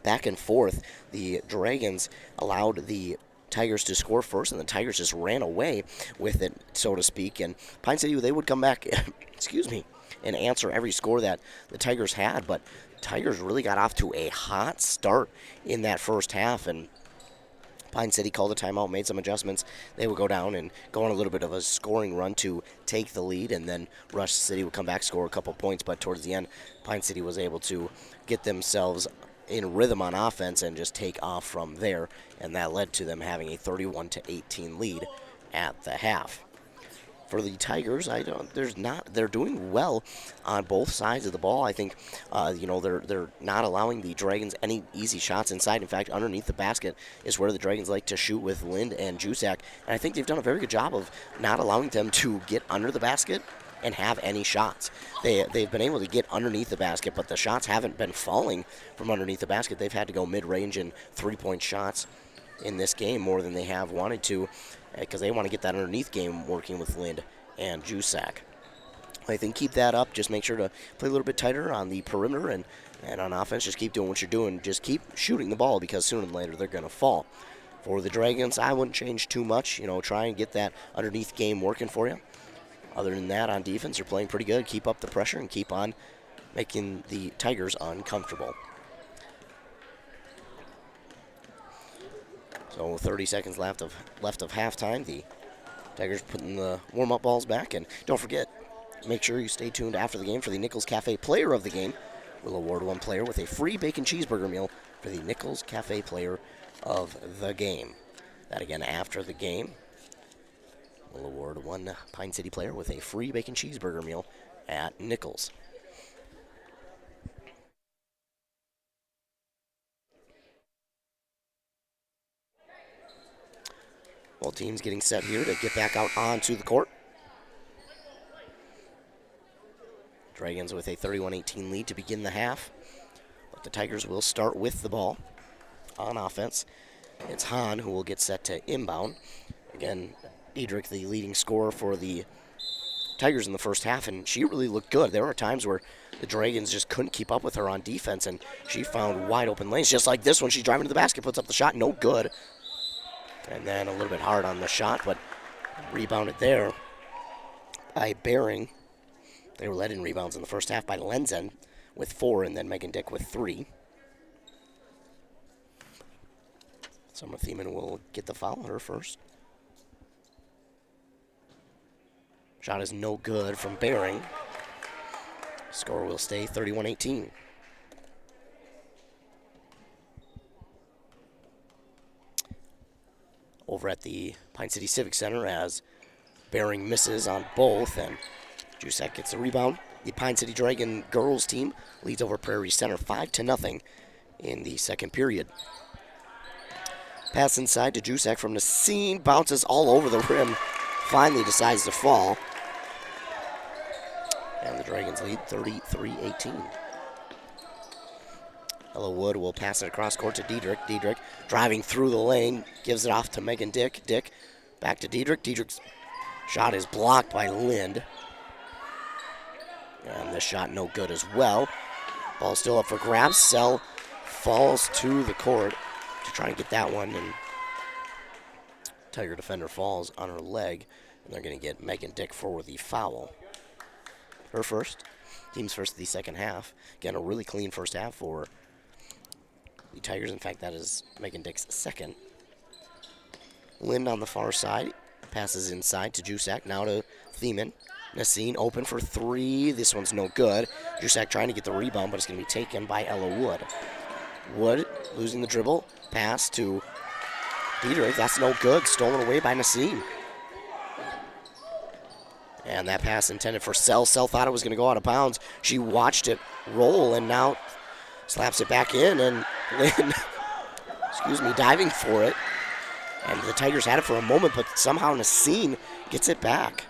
back and forth. The Dragons allowed the Tigers to score first, and the Tigers just ran away with it, so to speak. And Pine City, they would come back, and answer every score that the Tigers had, but Tigers really got off to a hot start in that first half, and Pine City called a timeout, made some adjustments. They would go down and go on a little bit of a scoring run to take the lead, and then Rush City would come back, score a couple points, but towards the end, Pine City was able to get themselves in rhythm on offense and just take off from there, and that led to them having a 31-18 lead at the half. for the Tigers, they're doing well on both sides of the ball. I think, they're not allowing the Dragons any easy shots inside. In fact, underneath the basket is where the Dragons like to shoot with Lind and Jusak. And I think they've done a very good job of not allowing them to get under the basket and have any shots. They've been able to get underneath the basket, but the shots haven't been falling from underneath the basket. They've had to go mid-range and three-point shots in this game more than they have wanted to, because they want to get that underneath game working with Lind and Jusak. I think keep that up. Just make sure to play a little bit tighter on the perimeter, and on offense, just keep doing what you're doing. Just keep shooting the ball, because sooner than later they're going to fall. For the Dragons, I wouldn't change too much. Try and get that underneath game working for you. Other than that, on defense, you're playing pretty good. Keep up the pressure and keep on making the Tigers uncomfortable. So 30 seconds left of halftime. The Tigers putting the warm-up balls back. And don't forget, make sure you stay tuned after the game for the Nichols Cafe Player of the Game. We'll award one player with a free bacon cheeseburger meal for the Nichols Cafe Player of the Game. That again after the game. We'll award one Pine City player with a free bacon cheeseburger meal at Nichols. Well, teams getting set here to get back out onto the court. Dragons with a 31-18 lead to begin the half. But the Tigers will start with the ball on offense. It's Hahn who will get set to inbound. Again, Diedrich, the leading scorer for the Tigers in the first half, and she really looked good. There were times where the Dragons just couldn't keep up with her on defense, and she found wide open lanes, just like this one. She's driving to the basket, puts up the shot, no good. And then a little bit hard on the shot, but rebounded there by Bering. They were led in rebounds in the first half by Lenzen with 4, and then Megan Dick with 3. Summer Thiemann will get the foul, her first. Shot is no good from Bering. Score will stay 31-18. Over at the Pine City Civic Center, as Bering misses on both, and Jusak gets the rebound. The Pine City Dragon girls team leads over Prairie Center 5-0 in the second period. Pass inside to Jusak from Nassine, bounces all over the rim, finally decides to fall. And the Dragons lead 33-18. Ella Wood will pass it across court to Diedrich. Diedrich driving through the lane, gives it off to Megan Dick. Dick back to Diedrich. Diedrich's shot is blocked by Lind. And this shot no good as well. Ball still up for grabs. Sell falls to the court to try and get that one. And Tiger defender falls on her leg. And they're going to get Megan Dick for the foul. Her first. Team's first of the second half. Again, a really clean first half for the Tigers. In fact, that is Megan Dick's second. Lind on the far side. Passes inside to Jusak. Now to Thiemann. Nassine open for 3. This one's no good. Jusak trying to get the rebound, but it's going to be taken by Ella Wood. Wood losing the dribble. Pass to Diedrich. That's no good. Stolen away by Nassine. And that pass intended for Sell. Sell thought it was going to go out of bounds. She watched it roll and now slaps it back in. And Lynn, diving for it. And the Tigers had it for a moment, but somehow Nassine gets it back.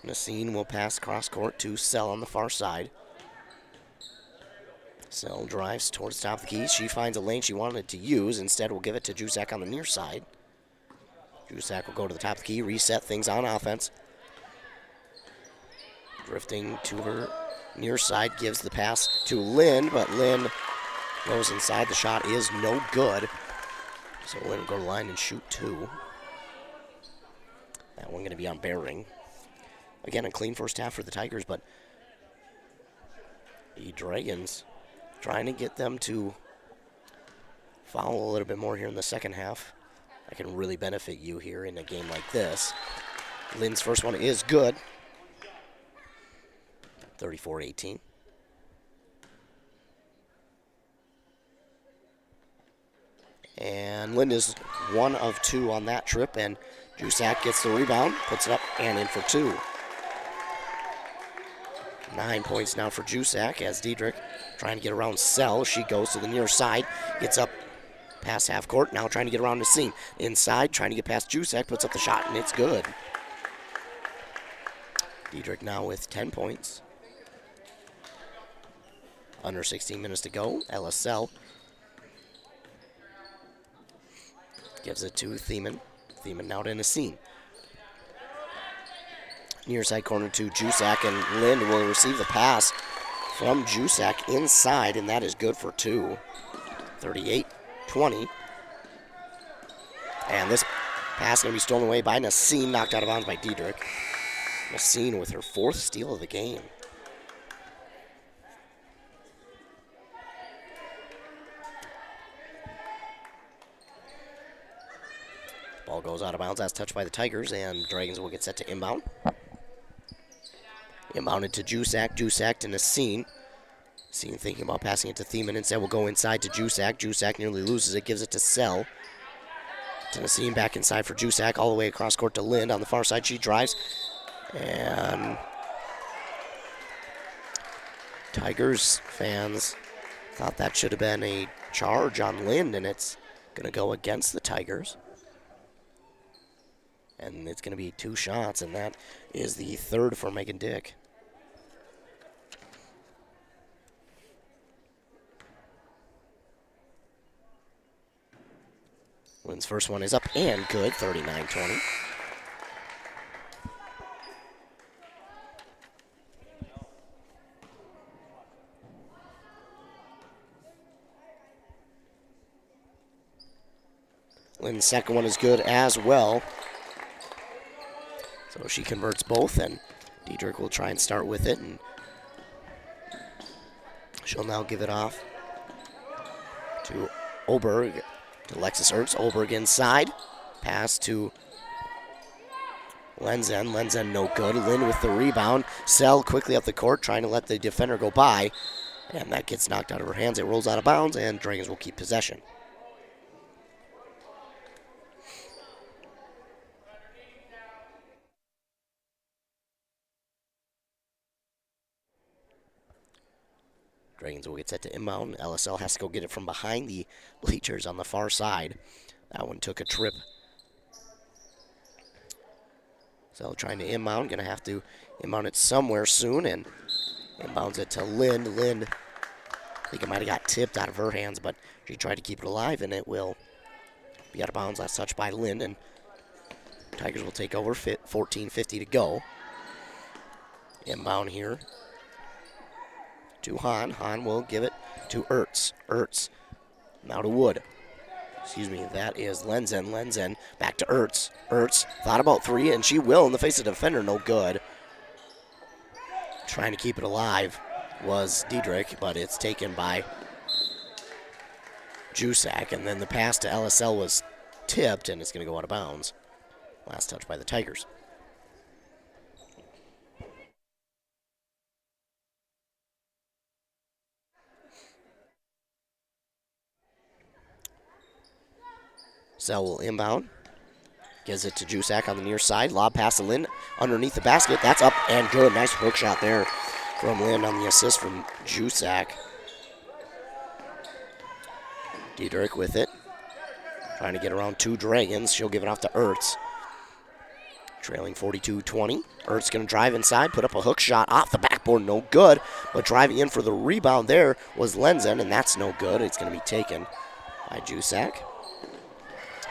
Nassine will pass cross court to Sell on the far side. Sell drives towards the top of the key. She finds a lane she wanted to use. Instead, we'll give it to Jusak on the near side. Jusak will go to the top of the key, reset things on offense. Drifting to her near side, gives the pass to Lynn, but Lynn goes inside. The shot is no good. So Lynn will go to the line and shoot 2. That one going to be on Bering. Again, a clean first half for the Tigers, but the Dragons trying to get them to foul a little bit more here in the second half. That can really benefit you here in a game like this. Lynn's first one is good. 34-18. And Lynn is 1 of 2 on that trip, and Jusak gets the rebound, puts it up and in for 2. 9 points now for Jusak as Diedrich trying to get around Sell. She goes to the near side, gets up past half court, now trying to get around Nassine. Inside, trying to get past Jusak, puts up the shot, and it's good. Diedrich now with 10 points. Under 16 minutes to go. Ella Sell gives it to Thiemann. Thiemann now to Nassine. Near side corner to Jusak, and Lind will receive the pass from Jusak inside, and that is good for 2. 38-20. And this pass going to be stolen away by Nassine, knocked out of bounds by Diedrich. Nassine with her 4th steal of the game. Ball goes out of bounds. That's touched by the Tigers, and Dragons will get set to inbound. Inbounded to Jusak. Jusak to Nassine. Nassine thinking about passing it to Thiemann. Instead will go inside to Jusak. Jusak nearly loses it. Gives it to Sell. To Nassine, back inside for Jusak. All the way across court to Lind. On the far side, she drives. And Tigers fans thought that should have been a charge on Lind, and it's going to go against the Tigers. And it's going to be 2 shots, and that is the 3rd for Megan Dick. Lind's first one is up and good, 39-20. Lind's second one is good as well. So she converts both, and Diedrich will try and start with it, and she'll now give it off to Oberg, to Lexus Ertz. Oberg inside, pass to Lenzen. Lenzen no good. Lind with the rebound. Sell quickly up the court, trying to let the defender go by, and that gets knocked out of her hands. It rolls out of bounds, and Dragons will keep possession. Dragons will get set to inbound. LSL has to go get it from behind the bleachers on the far side. That one took a trip. So trying to inbound, going to have to inbound it somewhere soon, and inbounds it to Lind. Lind, I think it might have got tipped out of her hands, but she tried to keep it alive, and it will be out of bounds. Last touch by Lind, and Tigers will take over. 14:50 to go. Inbound here to Hahn. Hahn will give it to Ertz. Ertz now to Wood. Excuse me, that is Lenzen. Lenzen back to Ertz. Ertz thought about 3, and she will in the face of the defender. No good. Trying to keep it alive was Diedrich, but it's taken by Jusak. And then the pass to LSL was tipped, and it's going to go out of bounds. Last touch by the Tigers. Sell will inbound. Gives it to Jusak on the near side. Lob pass to Lind underneath the basket. That's up and good. Nice hook shot there from Lind on the assist from Jusak. Diedrich with it. Trying to get around 2 Dragons. She'll give it off to Ertz. Trailing 42-20. Ertz going to drive inside. Put up a hook shot off the backboard. No good. But driving in for the rebound there was Lenzen, and that's no good. It's going to be taken by Jusak.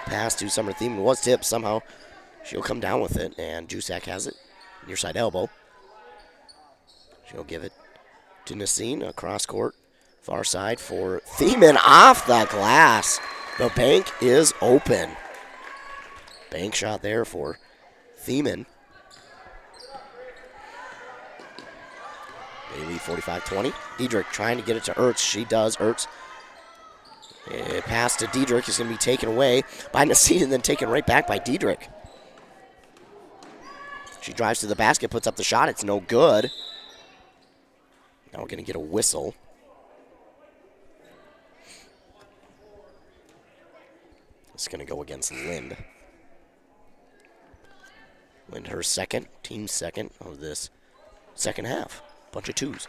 Pass to Summer Thiemann was tipped. Somehow she'll come down with it, and Jusak has it. Near side elbow. She'll give it to Nassine across court. Far side for Thiemann off the glass. The bank is open. Bank shot there for Thiemann. They lead 45-20. Diedrich trying to get it to Ertz. She does. Ertz. Pass to Diedrich is going to be taken away by Nassine and then taken right back by Diedrich. She drives to the basket, puts up the shot. It's no good. Now we're going to get a whistle. It's going to go against Lind. win her team second of this second half. Bunch of twos.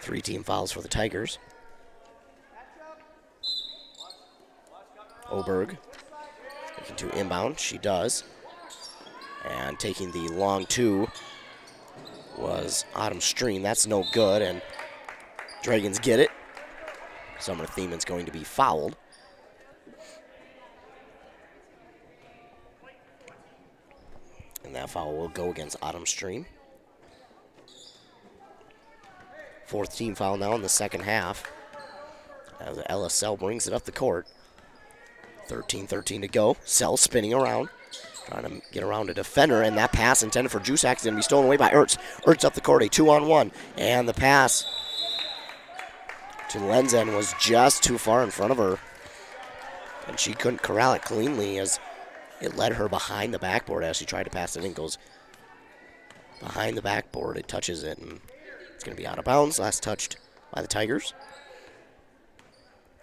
3 team fouls for the Tigers. Oberg looking to inbound. She does. And taking the long two was Autumn Stream. That's no good, and Dragons get it. Summer Thieman's going to be fouled. And that foul will go against Autumn Stream. 4th team foul now in the second half. As LSL brings it up the court. 13-13 to go. Sell spinning around. Trying to get around a defender, and that pass intended for Jusak is going to be stolen away by Ertz. Ertz up the court, a 2-on-1. And the pass to Lenzen was just too far in front of her. And she couldn't corral it cleanly as it led her behind the backboard as she tried to pass it in. Goes behind the backboard, it touches it, and it's going to be out of bounds. Last touched by the Tigers.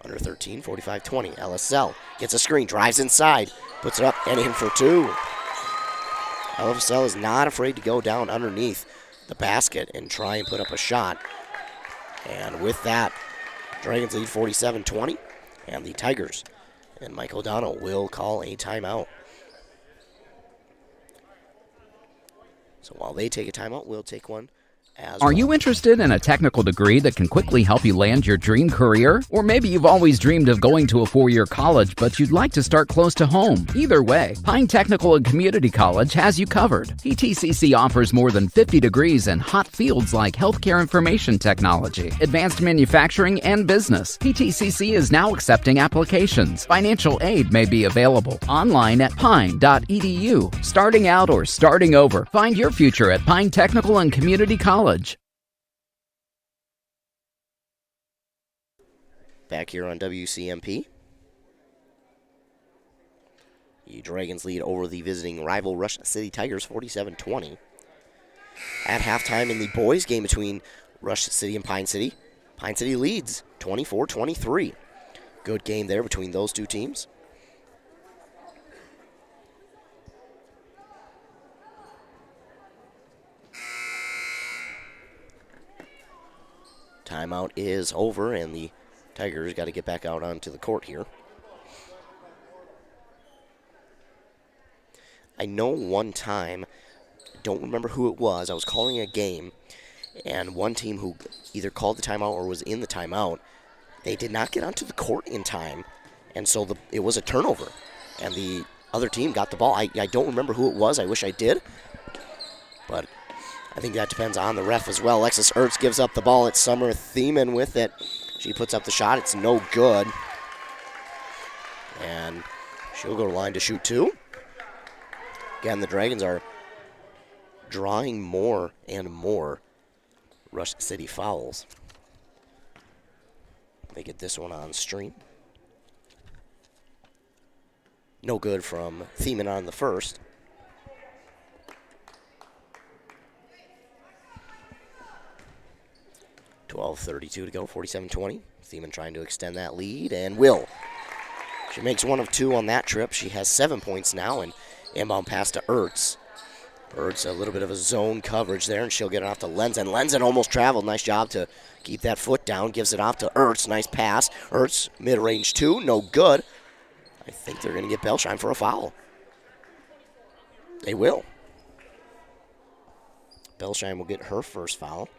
Under 13, 45-20. LSL gets a screen, drives inside, puts it up and in for 2. LSL is not afraid to go down underneath the basket and try and put up a shot. And with that, Dragons lead 47-20, and the Tigers and Mike O'Donnell will call a timeout. So while they take a timeout, we'll take one. Are you interested in a technical degree that can quickly help you land your dream career? Or maybe you've always dreamed of going to a 4-year college, but you'd like to start close to home. Either way, Pine Technical and Community College has you covered. PTCC offers more than 50 degrees in hot fields like healthcare information technology, advanced manufacturing, and business. PTCC is now accepting applications. Financial aid may be available online at pine.edu. Starting out or starting over, find your future at Pine Technical and Community College. Back here on WCMP. The Dragons lead over the visiting rival Rush City Tigers 47-20. At halftime in the boys game between Rush City and Pine City leads 24-23. Good game there between those two teams. Timeout is over, and the Tigers got to get back out onto the court here. I know one time, don't remember who it was, I was calling a game, and one team who either called the timeout or was in the timeout, they did not get onto the court in time, and so it was a turnover, and the other team got the ball. I don't remember who it was. I wish I did, but I think that depends on the ref as well. Alexis Ertz gives up the ball. It's Summer Thiemann with it. She puts up the shot. It's no good. And she'll go to line to shoot 2. Again, the Dragons are drawing more and more Rush City fouls. They get this one on stream. No good from Thiemann on the first. .32 to go, 47-20. Thiemann trying to extend that lead, and will. She makes 1 of 2 on that trip. She has 7 points now, and inbound pass to Ertz. Ertz, a little bit of a zone coverage there, and she'll get it off to Lenzen. Lenzen almost traveled. Nice job to keep that foot down. Gives it off to Ertz. Nice pass. Ertz, mid-range 2, no good. I think they're going to get Belsheim for a foul. They will. Belsheim will get her first foul.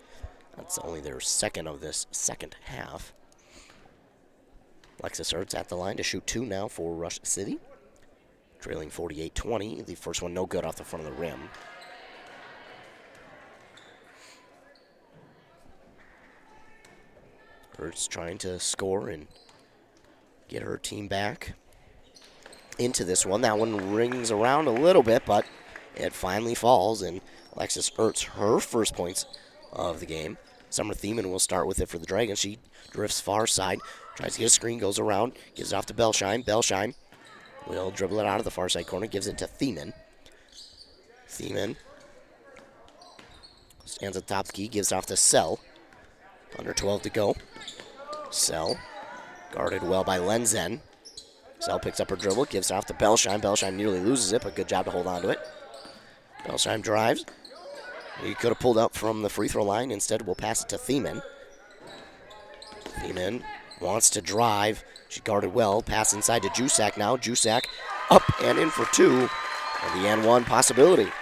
That's only their second of this second half. Alexis Ertz at the line to shoot 2 now for Rush City. Trailing 48-20. The first one no good off the front of the rim. Ertz trying to score and get her team back into this one. That one rings around a little bit, but it finally falls, and Alexis Ertz, her first points of the game. Summer Thiemann will start with it for the Dragons. She drifts far side, tries to get a screen, goes around, gives it off to Belsheim. Belsheim will dribble it out of the far side corner, gives it to Thiemann. Thiemann stands at the top of the key, gives it off to Sell. Under 12 to go. Sell guarded well by Lenzen. Sell picks up her dribble, gives it off to Belsheim. Belsheim nearly loses it, but good job to hold on to it. Belsheim drives. He could have pulled up from the free throw line. Instead, we'll pass it to Thiemann. Thiemann wants to drive. She guarded well. Pass inside to Jusak now. Jusak up and in for two. And the N1 possibility.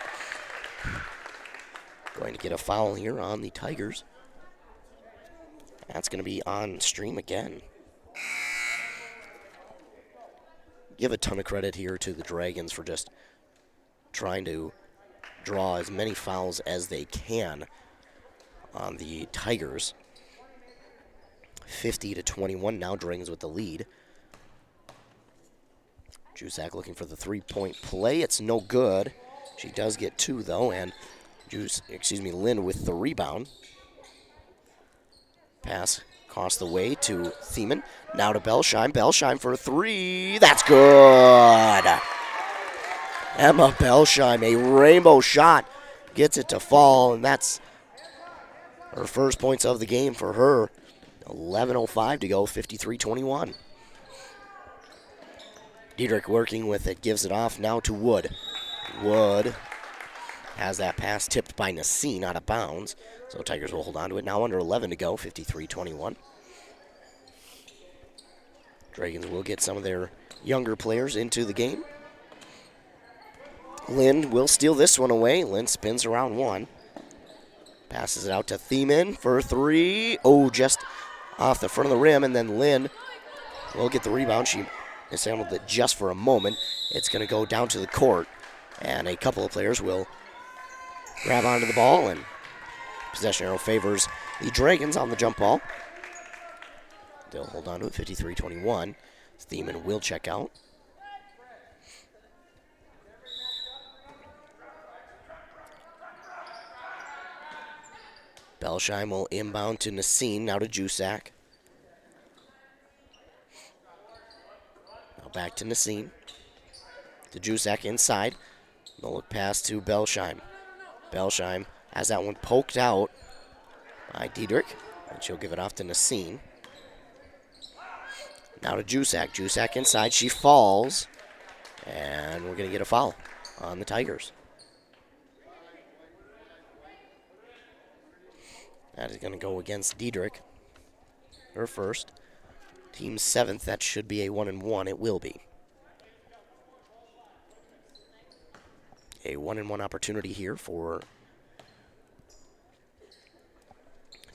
Going to get a foul here on the Tigers. That's going to be on stream again. Give a ton of credit here to the Dragons for just trying to draw as many fouls as they can on the Tigers. 50-21 now, Dragons with the lead. Jusak looking for the three-point play. It's no good. She does get two, though, and Lynn with the rebound. Pass across the way to Thiemann. Now to Belsheim. Belsheim for three. That's good. Emma Belsheim, a rainbow shot, gets it to fall, and that's her first points of the game for her. 11:05 to go, 53-21. Diedrich working with it, gives it off now to Wood. Wood has that pass tipped by Nassine out of bounds. So Tigers will hold on to it. Now under 11 to go, 53-21. Dragons will get some of their younger players into the game. Lynn will steal this one away. Lynn spins around one. Passes it out to Thiemann for three. Oh, just off the front of the rim, and then Lynn will get the rebound. She mishandled it just for a moment. It's going to go down to the court, and a couple of players will grab onto the ball, and possession arrow favors the Dragons on the jump ball. They'll hold on to it, 53-21. Thiemann will check out. Belsheim will inbound to Nassine, now to Jusak. Now back to Nassine. To Jusak inside. No look pass to Belsheim. Belsheim has that one poked out by Diedrich, and she'll give it off to Nassine. Now to Jusak. Jusak inside. She falls, and we're going to get a foul on the Tigers. That is going to go against Diedrich. Her first. Team seventh. That should be a 1-and-1. It will be. A 1-and-1 opportunity here for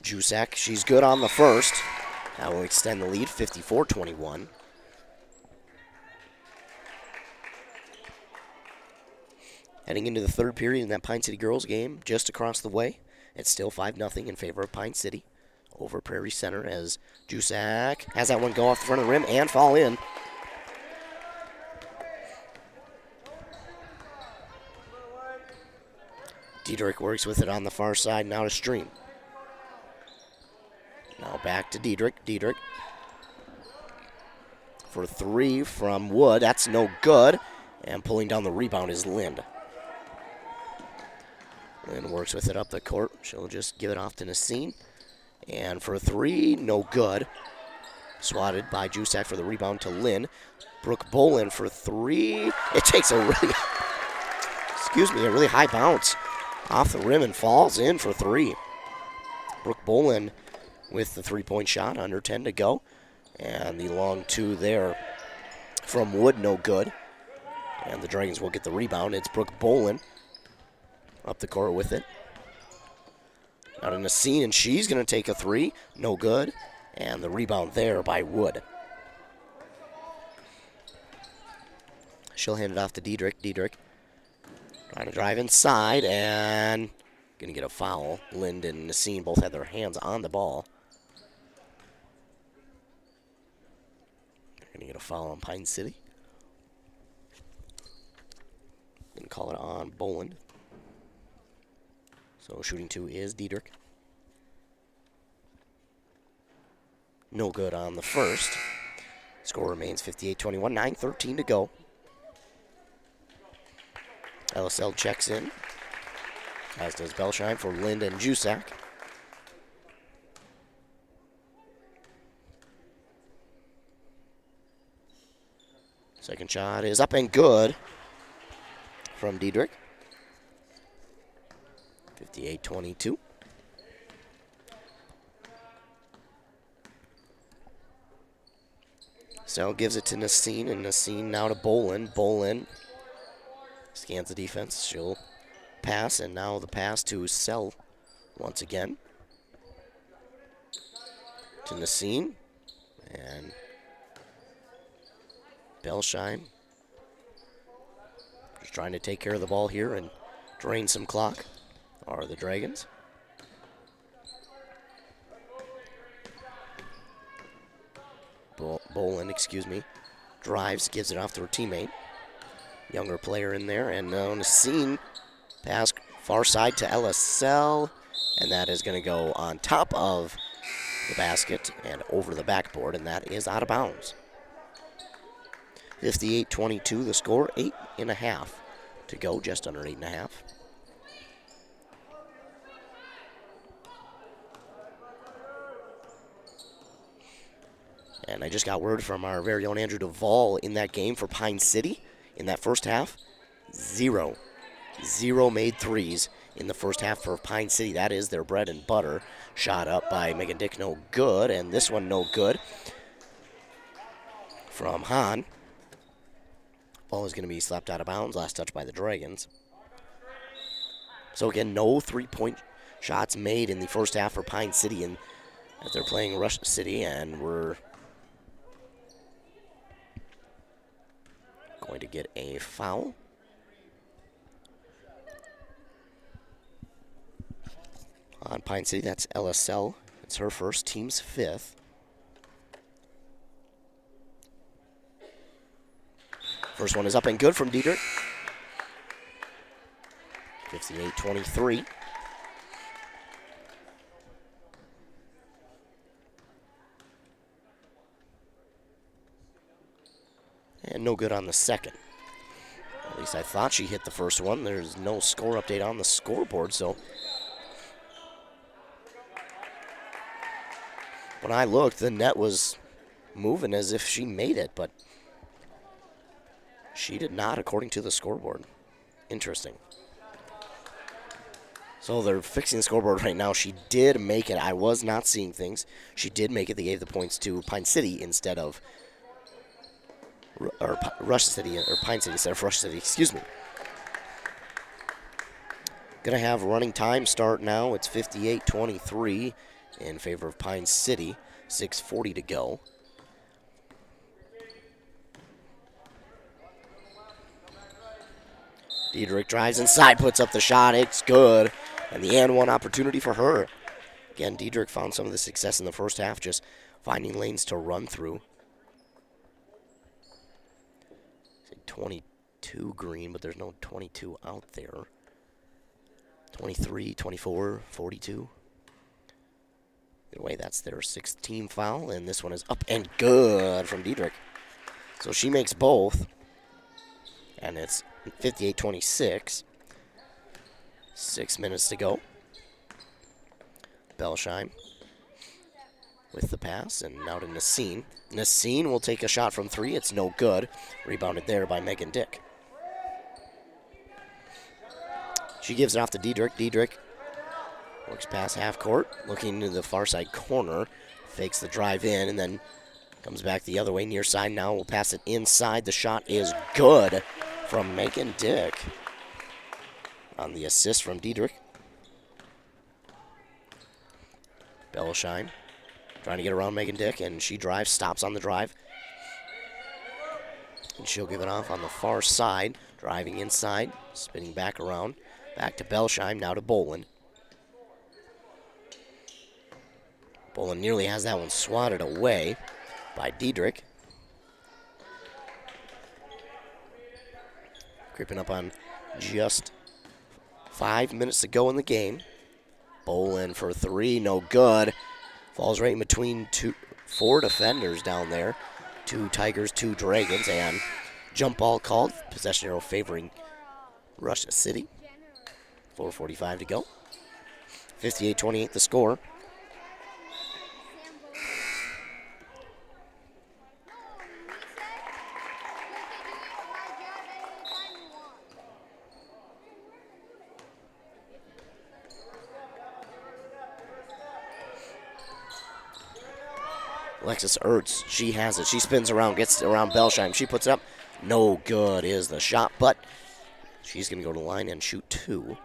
Jusak. She's good on the first. That will extend the lead, 54-21. Heading into the third period in that Pine City girls game, just across the way. It's still 5-0 in favor of Pine City over Prairie Center as Jusak has that one go off the front of the rim and fall in. Diedrich works with it on the far side, now to Stream. Now back to Diedrich. Diedrich for three from Wood. That's no good. And pulling down the rebound is Lind. Lind works with it up the court. She'll just give it off to Nassine. And for three, no good. Swatted by Jusak for the rebound to Lynn. Brooke Bolin for three. It takes a really, a really high bounce off the rim and falls in for three. Brooke Bolin with the three-point shot, under 10 to go. And the long two there from Wood, no good. And the Dragons will get the rebound. It's Brooke Bolin up the court with it. Now to Nassine, and she's going to take a three. No good. And the rebound there by Wood. She'll hand it off to Diedrich. Diedrich trying to drive inside and going to get a foul. Lind and Nassine both had their hands on the ball. They're going to get a foul on Pine City. Going to call it on Boland. So shooting two is Diedrich. No good on the first. Score remains 58-21, 9:13 to go. LSL checks in, as does Belsheim for Lind and Jusak. Second shot is up and good from Diedrich. 58-22. So gives it to Nasine, and Nasine now to Bolin. Bolin scans the defense. She'll pass, and now the pass to Sell once again. To Nasine, and Belsheim just trying to take care of the ball here and drain some clock, are the Dragons. Bolin, drives, gives it off to her teammate. Younger player in there, and now Nasine, pass far side to LSL, and that is going to go on top of the basket and over the backboard, and that is out of bounds. 58-22 the score, 8.5 to go, just under 8.5. And I just got word from our very own Andrew Duvall in that game for Pine City in that first half. Zero made threes in the first half for Pine City. That is their bread and butter. Shot up by Megan Dick, no good. And this one, no good from Hahn. Ball is going to be slapped out of bounds. Last touch by the Dragons. So again, no three-point shots made in the first half for Pine City, and as they're playing Rush City, and we're going to get a foul. On Pine City, that's LSL. It's her first, team's fifth. First one is up and good from Diedrich. 58-23. And no good on the second. At least I thought she hit the first one. There's no score update on the scoreboard, so when I looked, the net was moving as if she made it, but she did not, according to the scoreboard. Interesting. So they're fixing the scoreboard right now. She did make it. I was not seeing things. She did make it. They gave the points to Pine City instead of Rush City, or Pine City instead of Rush City. Excuse me. Gonna have running time start now. It's 58-23 in favor of Pine City. 6:40 to go. Diedrich drives inside, puts up the shot. It's good. And the and one opportunity for her. Again, Diedrich found some of the success in the first half, just finding lanes to run through. 22 green, but there's no 22 out there. 23, 24, 42. Either way, that's their 6th team foul, and this one is up and good from Diedrich. So she makes both, and it's 58-26. 6 minutes to go. Belsheim with the pass, and now to Nasine. Nasine will take a shot from 3. It's no good. Rebounded there by Megan Dick. She gives it off to Diedrich. Diedrich works past half court, looking into the far side corner. Fakes the drive in, and then comes back the other way near side. Now we'll pass it inside. The shot is good from Megan Dick on the assist from Diedrich. Belsheim trying to get around Megan Dick, and she drives, stops on the drive. And she'll give it off on the far side, driving inside, spinning back around. Back to Belsheim, now to Bolin. Bolin nearly has that one swatted away by Diedrich. Creeping up on just 5 minutes to go in the game. Bolin for 3, no good. Falls right in between 4 defenders down there. 2 Tigers, 2 Dragons, and jump ball called. Possession arrow favoring Rush City. 4:45 to go. 58-28 the score. Alexis Ertz, she has it. She spins around, gets around Belsheim. She puts it up. No good is the shot, but she's going to go to the line and shoot 2.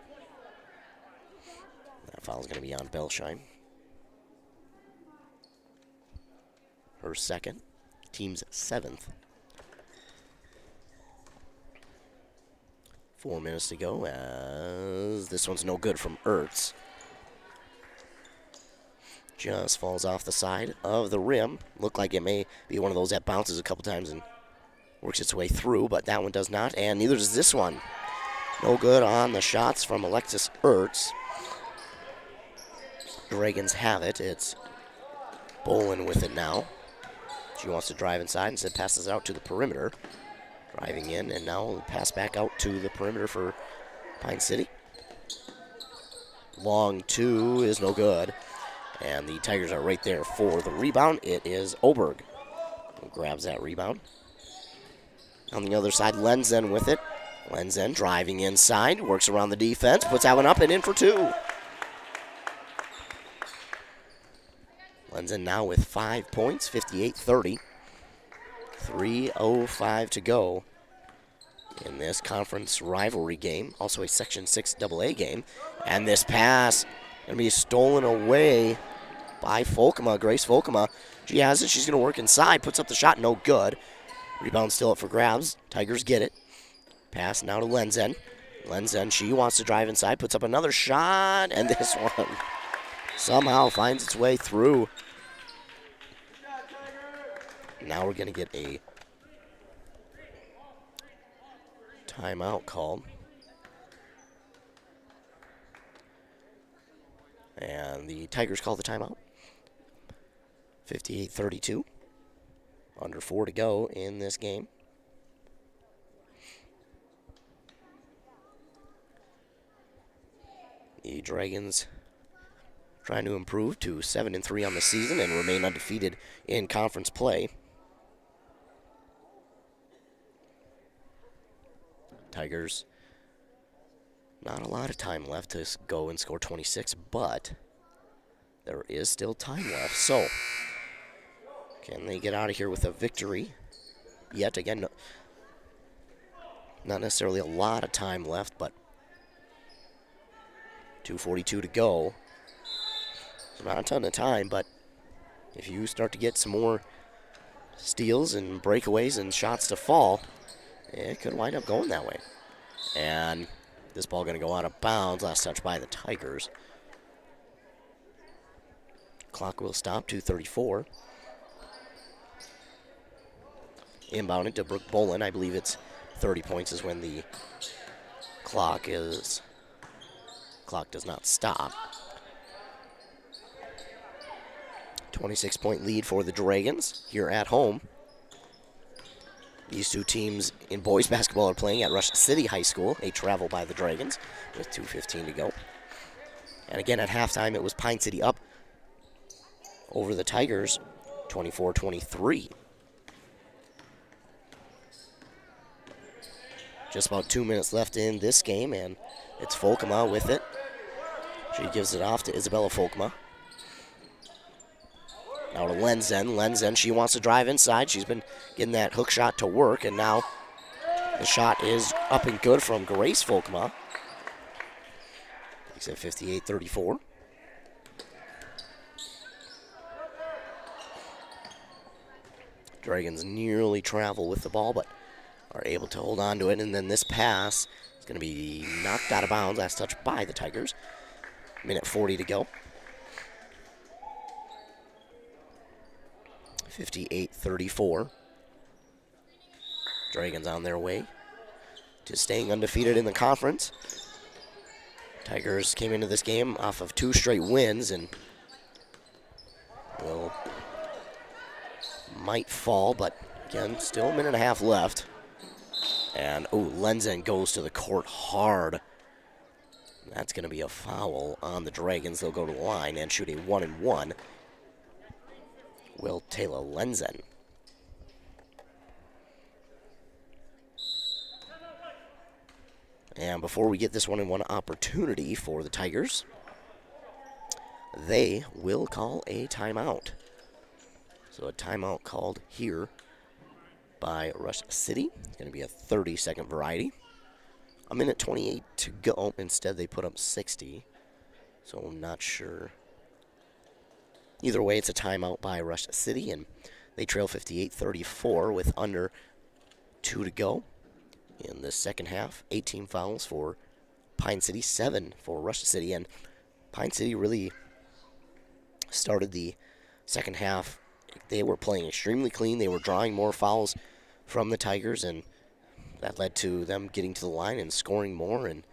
That foul is going to be on Belsheim. Her second, team's 7th. 4 minutes to go as this one's no good from Ertz. Just falls off the side of the rim. Looked like it may be one of those that bounces a couple times and works its way through, but that one does not, and neither does this one. No good on the shots from Alexis Ertz. Dragons have it. It's Bolin with it now. She wants to drive inside, instead passes it out to the perimeter. Driving in, and now pass back out to the perimeter for Pine City. Long 2 is no good. And the Tigers are right there for the rebound. It is Oberg who grabs that rebound. On the other side, Lenzen with it. Lenzen driving inside, works around the defense, puts that one up and in for 2. Lenzen now with 5 points, 58-30. 3:05 to go in this conference rivalry game. Also a Section 6 AA game. And this pass going to be stolen away by Folkema, Grace Folkema. She has it. She's going to work inside. Puts up the shot. No good. Rebound still up for grabs. Tigers get it. Pass now to Lenzen. Lenzen, she wants to drive inside. Puts up another shot. And this one somehow finds its way through. Now we're going to get a timeout called. And the Tigers call the timeout. 58-32. Under 4 to go in this game. The Dragons trying to improve to 7-3 on the season and remain undefeated in conference play. Tigers, not a lot of time left to go and score 26, but there is still time left. So, can they get out of here with a victory? Yet again, not necessarily a lot of time left, but 2:42 to go. It's not a ton of time, but if you start to get some more steals and breakaways and shots to fall, it could wind up going that way. And this ball going to go out of bounds. Last touch by the Tigers. Clock will stop, 2:34. Inbounded to Brooke Bolin. I believe it's 30 points is when the clock does not stop. 26-point lead for the Dragons here at home. These two teams in boys basketball are playing at Rush City High School, a travel by the Dragons, with 2:15 to go. And again, at halftime, it was Pine City up over the Tigers, 24-23. Just about 2 minutes left in this game, and it's Folkema with it. She gives it off to Isabella Folkema. Now to Lenzen. Lenzen, she wants to drive inside. She's been getting that hook shot to work, and now the shot is up and good from Grace Folkema. Makes it 58-34. Dragons nearly travel with the ball, but are able to hold on to it, and then this pass is going to be knocked out of bounds. Last touch by the Tigers. Minute 40 to go. 58-34. Dragons on their way to staying undefeated in the conference. Tigers came into this game off of 2 straight wins and might fall, but again, still a minute and a half left. And, Lenzen goes to the court hard. That's going to be a foul on the Dragons. They'll go to the line and shoot a 1-and-1. Will Taylor Lenzen. And before we get this 1-and-1 opportunity for the Tigers, they will call a timeout. So a timeout called here by Rush City. It's going to be a 30-second variety. A minute 28 to go. Instead, they put up 60. So I'm not sure. Either way, it's a timeout by Rush City, and they trail 58-34 with under 2 to go in the second half. 18 fouls for Pine City, 7 for Rush City, and Pine City really started the second half. They were playing extremely clean. They were drawing more fouls from the Tigers, and that led to them getting to the line and scoring more. And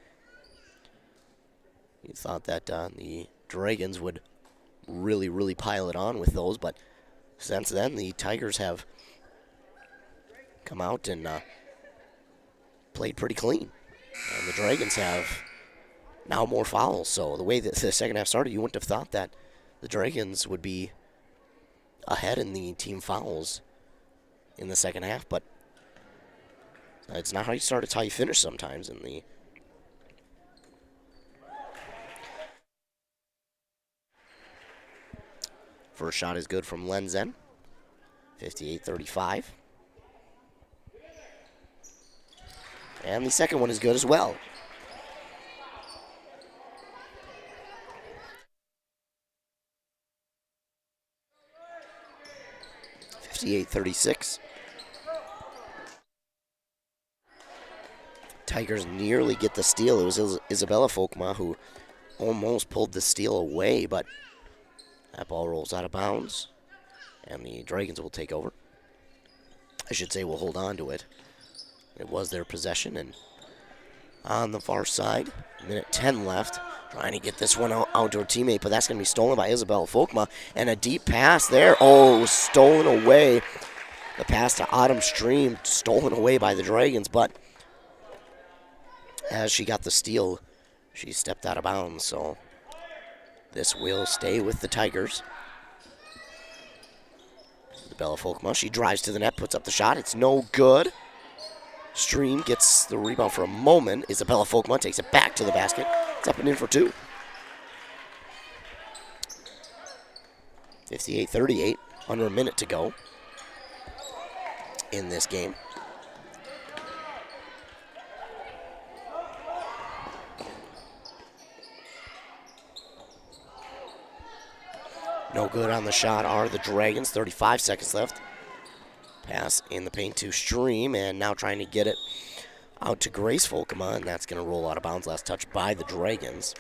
you thought that the Dragons would really pile it on with those, but since then the Tigers have come out and played pretty clean. And the Dragons have now more fouls. So the way that the second half started, you wouldn't have thought that the Dragons would be ahead in the team fouls in the second half, but it's not how you start, it's how you finish sometimes in the first shot is good from Lenzen. 58-35. And the second one is good as well. Tigers nearly get the steal. It was Isabella Folkma who almost pulled the steal away, but that ball rolls out of bounds, and the Dragons will take over. I should say we'll hold on to it. It was their possession, and on the far side, minute 10 left, trying to get this one out to her teammate, but that's going to be stolen by Isabella Folkma, and a deep pass there. Oh, it was stolen away. The pass to Autumn Stream, stolen away by the Dragons, but as she got the steal, she stepped out of bounds, so this will stay with the Tigers. Isabella Folkma, she drives to the net, puts up the shot. It's no good. Stream gets the rebound for a moment. Isabella Folkma takes it back to the basket. It's up and in for two. 58-38, under a minute to go in this game. No good on the shot are the Dragons. 35 seconds left. Pass in the paint to Stream, and now trying to get it out to Grace Folkma, and that's going to roll out of bounds. Last touch by the Dragons.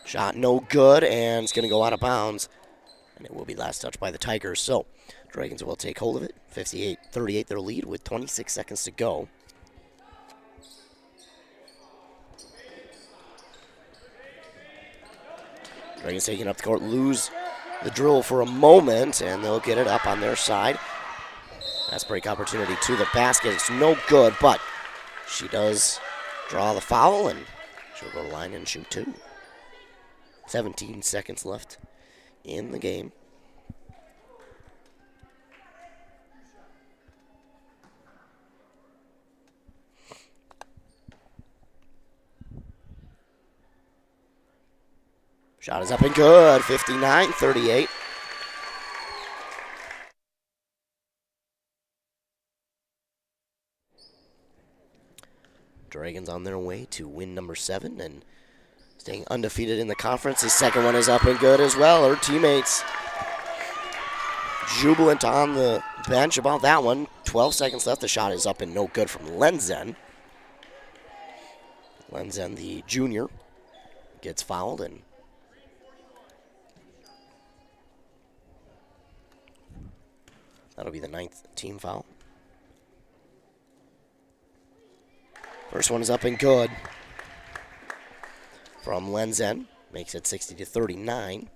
Shot no good, and it's going to go out of bounds, and it will be last touch by the Tigers. So Dragons will take hold of it. 58-38 their lead with 26 seconds to go. Dragons taking up the court, lose the drill for a moment, and they'll get it up on their side. Fast break opportunity to the basket. It's no good, but she does draw the foul, and she'll go to the line and shoot two. 17 seconds left in the game. Shot is up and good, 59-38. Dragons on their way to win number 7 and staying undefeated in the conference. His second one is up and good as well. Her teammates jubilant on the bench about that one. 12 seconds left. The shot is up and no good from Lenzen. Lenzen, the junior, gets fouled, and that'll be the 9th team foul. First one is up and good from Lenzen. Makes it 60-39.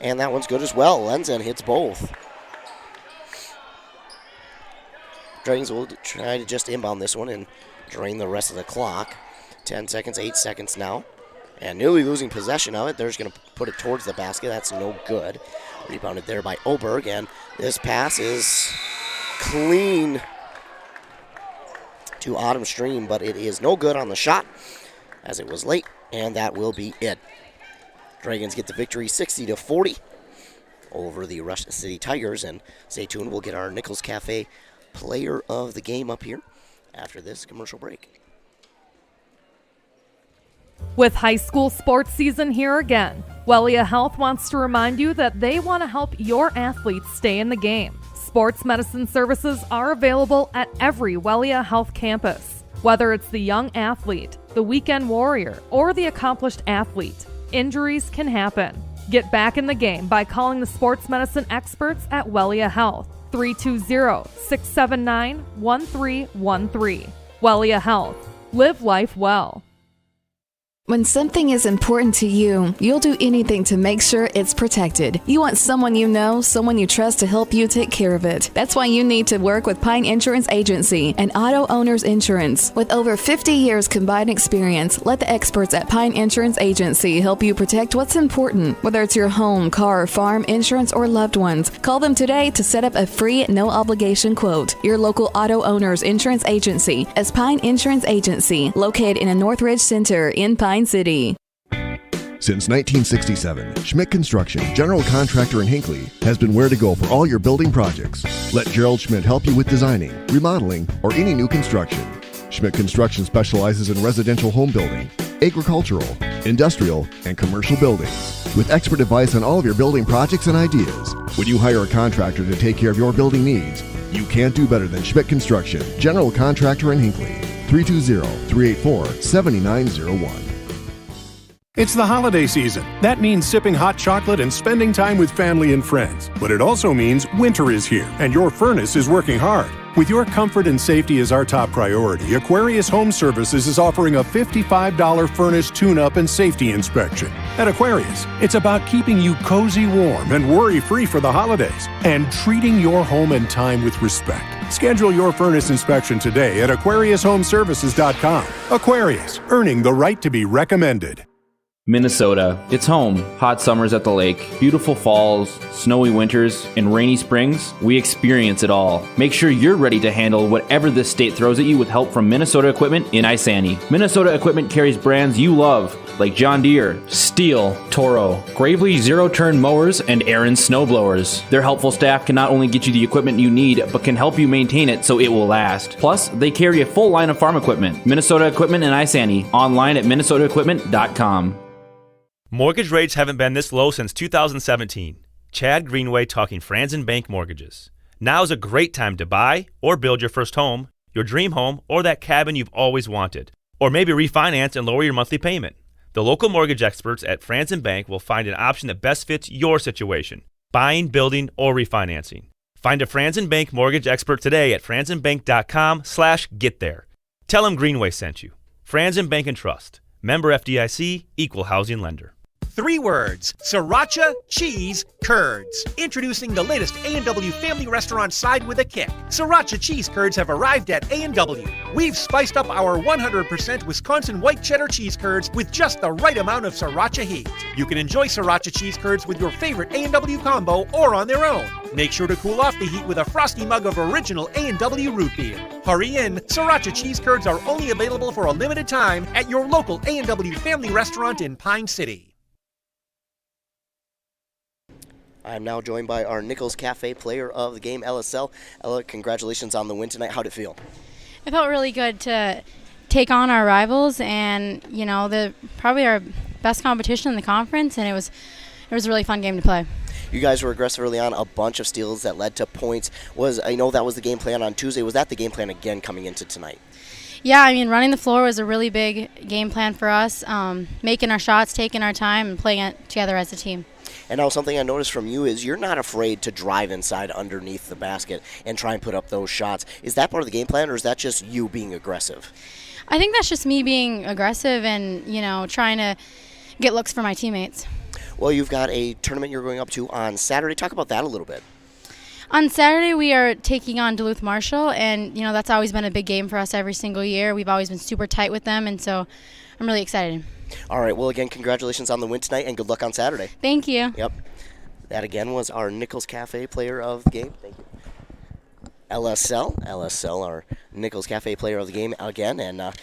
And that one's good as well. Lenzen hits both. Dragons will try to just inbound this one and drain the rest of the clock. 10 seconds, 8 seconds now. And nearly losing possession of it. They're just going to put it towards the basket. That's no good. Rebounded there by Oberg, and this pass is clean to Autumn Stream, but it is no good on the shot as it was late, and that will be it. Dragons get the victory 60-40 over the Rush City Tigers, and stay tuned, we'll get our Nichols Cafe player of the game up here after this commercial break. With high school sports season here again, Wellia Health wants to remind you that they want to help your athletes stay in the game. Sports medicine services are available at every Wellia Health campus. Whether it's the young athlete, the weekend warrior, or the accomplished athlete, injuries can happen. Get back in the game by calling the sports medicine experts at Wellia Health, 320-679-1313. Wellia Health. Live life well. When something is important to you, you'll do anything to make sure it's protected. You want someone you know, someone you trust to help you take care of it. That's why you need to work with Pine Insurance Agency and Auto Owners Insurance. With over 50 years combined experience, let the experts at Pine Insurance Agency help you protect what's important. Whether it's your home, car, farm, insurance, or loved ones, call them today to set up a free, no-obligation quote. Your local Auto Owners Insurance Agency is Pine Insurance Agency, located in a Northridge Center in Pine City. Since 1967, Schmidt Construction, general contractor in Hinckley, has been where to go for all your building projects. Let Gerald Schmidt help you with designing, remodeling, or any new construction. Schmidt Construction specializes in residential home building, agricultural, industrial, and commercial buildings. With expert advice on all of your building projects and ideas, when you hire a contractor to take care of your building needs, you can't do better than Schmidt Construction, general contractor in Hinckley. 320-384-7901. It's the holiday season. That means sipping hot chocolate and spending time with family and friends. But it also means winter is here, and your furnace is working hard. With your comfort and safety as our top priority, Aquarius Home Services is offering a $55 furnace tune-up and safety inspection. At Aquarius, it's about keeping you cozy warm and worry-free for the holidays, and treating your home and time with respect. Schedule your furnace inspection today at AquariusHomeservices.com. Aquarius, earning the right to be recommended. Minnesota. It's home. Hot summers at the lake, beautiful falls, snowy winters, and rainy springs. We experience it all. Make sure you're ready to handle whatever this state throws at you with help from Minnesota Equipment in Isani. Minnesota Equipment carries brands you love, like John Deere, Steel, Toro, Gravely zero-turn mowers, and Aaron snowblowers. Their helpful staff can not only get you the equipment you need, but can help you maintain it so it will last. Plus, they carry a full line of farm equipment. Minnesota Equipment in Isani. Online at minnesotaequipment.com. Mortgage rates haven't been this low since 2017. Chad Greenway talking Franzen Bank Mortgages. Now is a great time to buy or build your first home, your dream home, or that cabin you've always wanted. Or maybe refinance and lower your monthly payment. The local mortgage experts at Franzen Bank will find an option that best fits your situation, buying, building, or refinancing. Find a Franzen Bank mortgage expert today at franzenbank.com/getthere. Tell them Greenway sent you. Franzen Bank and Trust. Member FDIC, equal housing lender. 3 words: Sriracha Cheese Curds. Introducing the latest A&W family restaurant side with a kick. Sriracha Cheese Curds have arrived at A&W. We've spiced up our 100% Wisconsin white cheddar cheese curds with just the right amount of Sriracha heat. You can enjoy Sriracha Cheese Curds with your favorite A&W combo or on their own. Make sure to cool off the heat with a frosty mug of original A&W root beer. Hurry in, Sriracha Cheese Curds are only available for a limited time at your local A&W family restaurant in Pine City. I'm now joined by our Nichols Cafe player of the game, Ella Sell. Ella, congratulations on the win tonight. How'd it feel? It felt really good to take on our rivals and, probably our best competition in the conference, and it was a really fun game to play. You guys were aggressive early on, a bunch of steals that led to points. I know that was the game plan on Tuesday. Was that the game plan again coming into tonight? Yeah, running the floor was a really big game plan for us, making our shots, taking our time, and playing it together as a team. And now something I noticed from you is you're not afraid to drive inside underneath the basket and try and put up those shots. Is that part of the game plan, or is that just you being aggressive? I think that's just me being aggressive and, trying to get looks for my teammates. Well, you've got a tournament you're going up to on Saturday. Talk about that a little bit. On Saturday, we are taking on Duluth Marshall, and, that's always been a big game for us every single year. We've always been super tight with them, and so I'm really excited. All right. Well, again, congratulations on the win tonight, and good luck on Saturday. Thank you. Yep. That, again, was our Nichols Cafe player of the game. Thank you. LSL. LSL, our Nichols Cafe player of the game again, and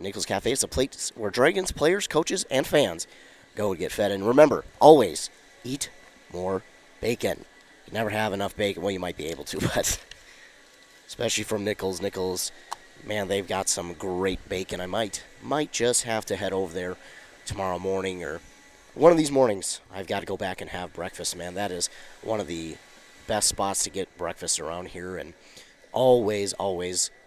Nichols Cafe is a place where Dragons, players, coaches, and fans go to get fed. And remember, always eat more bacon. You never have enough bacon. Well, you might be able to, but especially from Nichols. Nichols, man, they've got some great bacon. I might just have to head over there tomorrow morning or one of these mornings. I've got to go back and have breakfast, man. That is one of the best spots to get breakfast around here, and always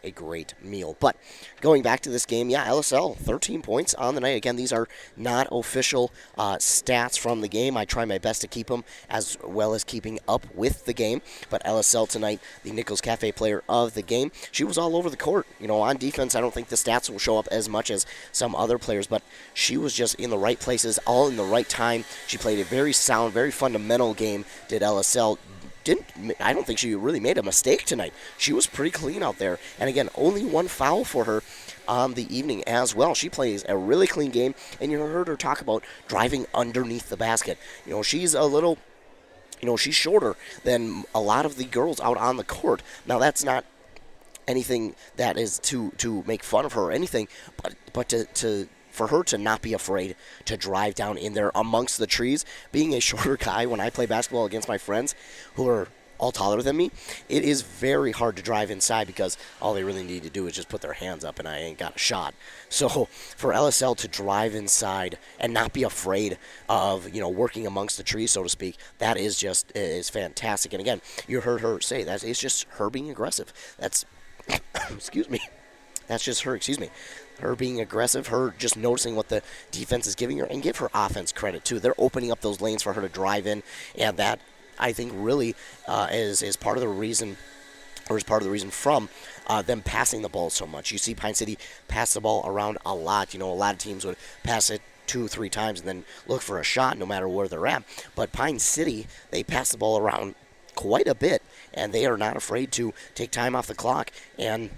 a great meal. But going back to this game, LSL, 13 points on the night. Again, these are not official stats from the game. I try my best to keep them as well as keeping up with the game. But LSL tonight, the Nichols Cafe player of the game, she was all over the court. On defense, I don't think the stats will show up as much as some other players, but she was just in the right places, all in the right time. She played a very sound, very fundamental game, did LSL. I don't think she really made a mistake tonight. She was pretty clean out there. And again, only one foul for her on the evening as well. She plays a really clean game, and you heard her talk about driving underneath the basket. She's a little, she's shorter than a lot of the girls out on the court. Now, that's not anything that is to make fun of her or anything, but for her to not be afraid to drive down in there amongst the trees. Being a shorter guy, when I play basketball against my friends who are all taller than me, it is very hard to drive inside because all they really need to do is just put their hands up and I ain't got a shot. So for LSL to drive inside and not be afraid of, working amongst the trees, so to speak, that is fantastic. And again, you heard her say that it's just her being aggressive. That's, that's just her, her being aggressive, her just noticing what the defense is giving her, and give her offense credit too. They're opening up those lanes for her to drive in, and that I think really is part of the reason, or is part of the reason from them passing the ball so much. You see Pine City pass the ball around a lot. A lot of teams would pass it 2-3 times and then look for a shot no matter where they're at. But Pine City, they pass the ball around quite a bit, and they are not afraid to take time off the clock and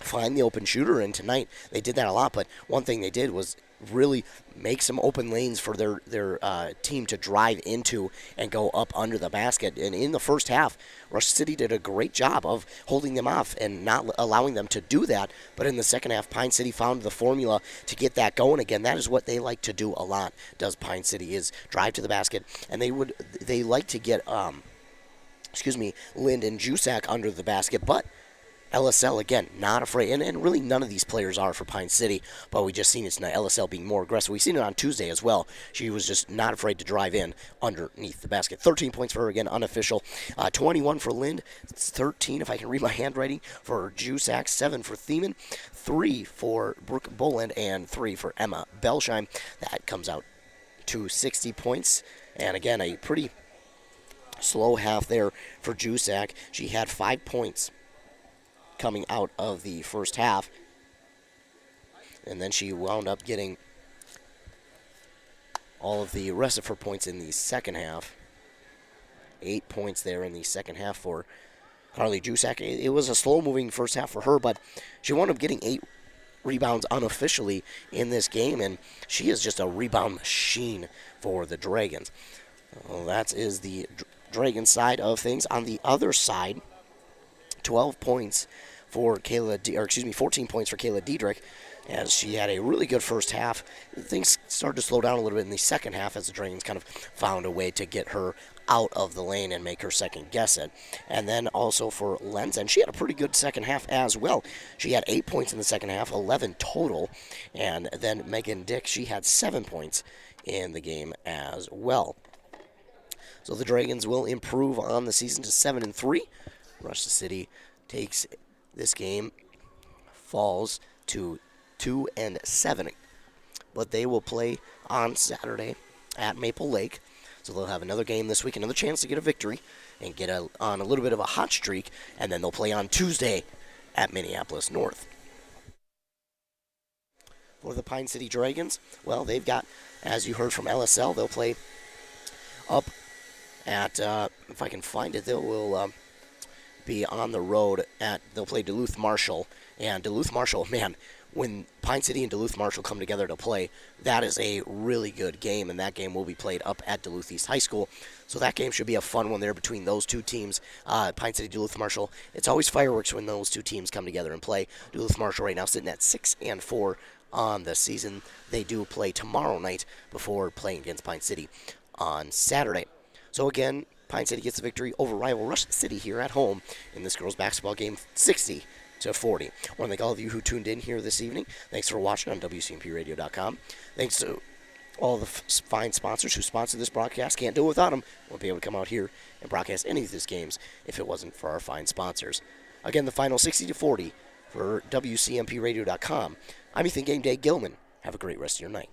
find the open shooter. And tonight they did that a lot, but one thing they did was really make some open lanes for their team to drive into and go up under the basket. And in the first half, Rush City did a great job of holding them off and not allowing them to do that. But in the second half, Pine City found the formula to get that going again. That is what they like to do a lot, does Pine City, is drive to the basket. And they like to get Lind and Jusak under the basket, but LSL, again, not afraid, and really none of these players are for Pine City, but we just seen it tonight, LSL being more aggressive. We've seen it on Tuesday as well. She was just not afraid to drive in underneath the basket. 13 points for her, again, unofficial. 21 for Lind, 13, if I can read my handwriting, for Jusak, 7 for Thiemann, 3 for Brooke Boland, and 3 for Emma Belsheim. That comes out to 60 points, and again, a pretty slow half there for Jusak. She had 5 points coming out of the first half, and then she wound up getting all of the rest of her points in the second half. 8 points there in the second half for Carly Jusak. It was a slow-moving first half for her, but she wound up getting 8 rebounds unofficially in this game, and she is just a rebound machine for the Dragons. Well, that is the Dragon side of things. On the other side, 12 points for 14 points for Kayla Diedrich, as she had a really good first half. Things started to slow down a little bit in the second half as the Dragons kind of found a way to get her out of the lane and make her second guess it. And then also for Lenzen, she had a pretty good second half as well. She had 8 points in the second half, 11 total. And then Megan Dick, she had 7 points in the game as well. So the Dragons will improve on the season to 7-3. Rush City takes this game, falls to 2-7. But they will play on Saturday at Maple Lake. So they'll have another game this week, another chance to get a victory and get on a little bit of a hot streak. And then they'll play on Tuesday at Minneapolis North. For the Pine City Dragons, well, they've got, as you heard from LSL, they'll play up at, if I can find it, be on the road they'll play Duluth Marshall. And Duluth Marshall, man, when Pine City and Duluth Marshall come together to play, that is a really good game, and that game will be played up at Duluth East High School. So that game should be a fun one there between those two teams, Pine City, Duluth Marshall. It's always fireworks when those two teams come together and play. Duluth Marshall right now sitting at 6-4 on the season. They do play tomorrow night before playing against Pine City on Saturday. So again, Pine City gets the victory over rival Rush City here at home in this girls basketball game, 60-40. I want to thank all of you who tuned in here this evening. Thanks for watching on WCMPradio.com. Thanks to all the fine sponsors who sponsor this broadcast. Can't do it without them. Won't be able to come out here and broadcast any of these games if it wasn't for our fine sponsors. Again, the final 60-40 for WCMPradio.com. I'm Ethan Game Day Gilman. Have a great rest of your night.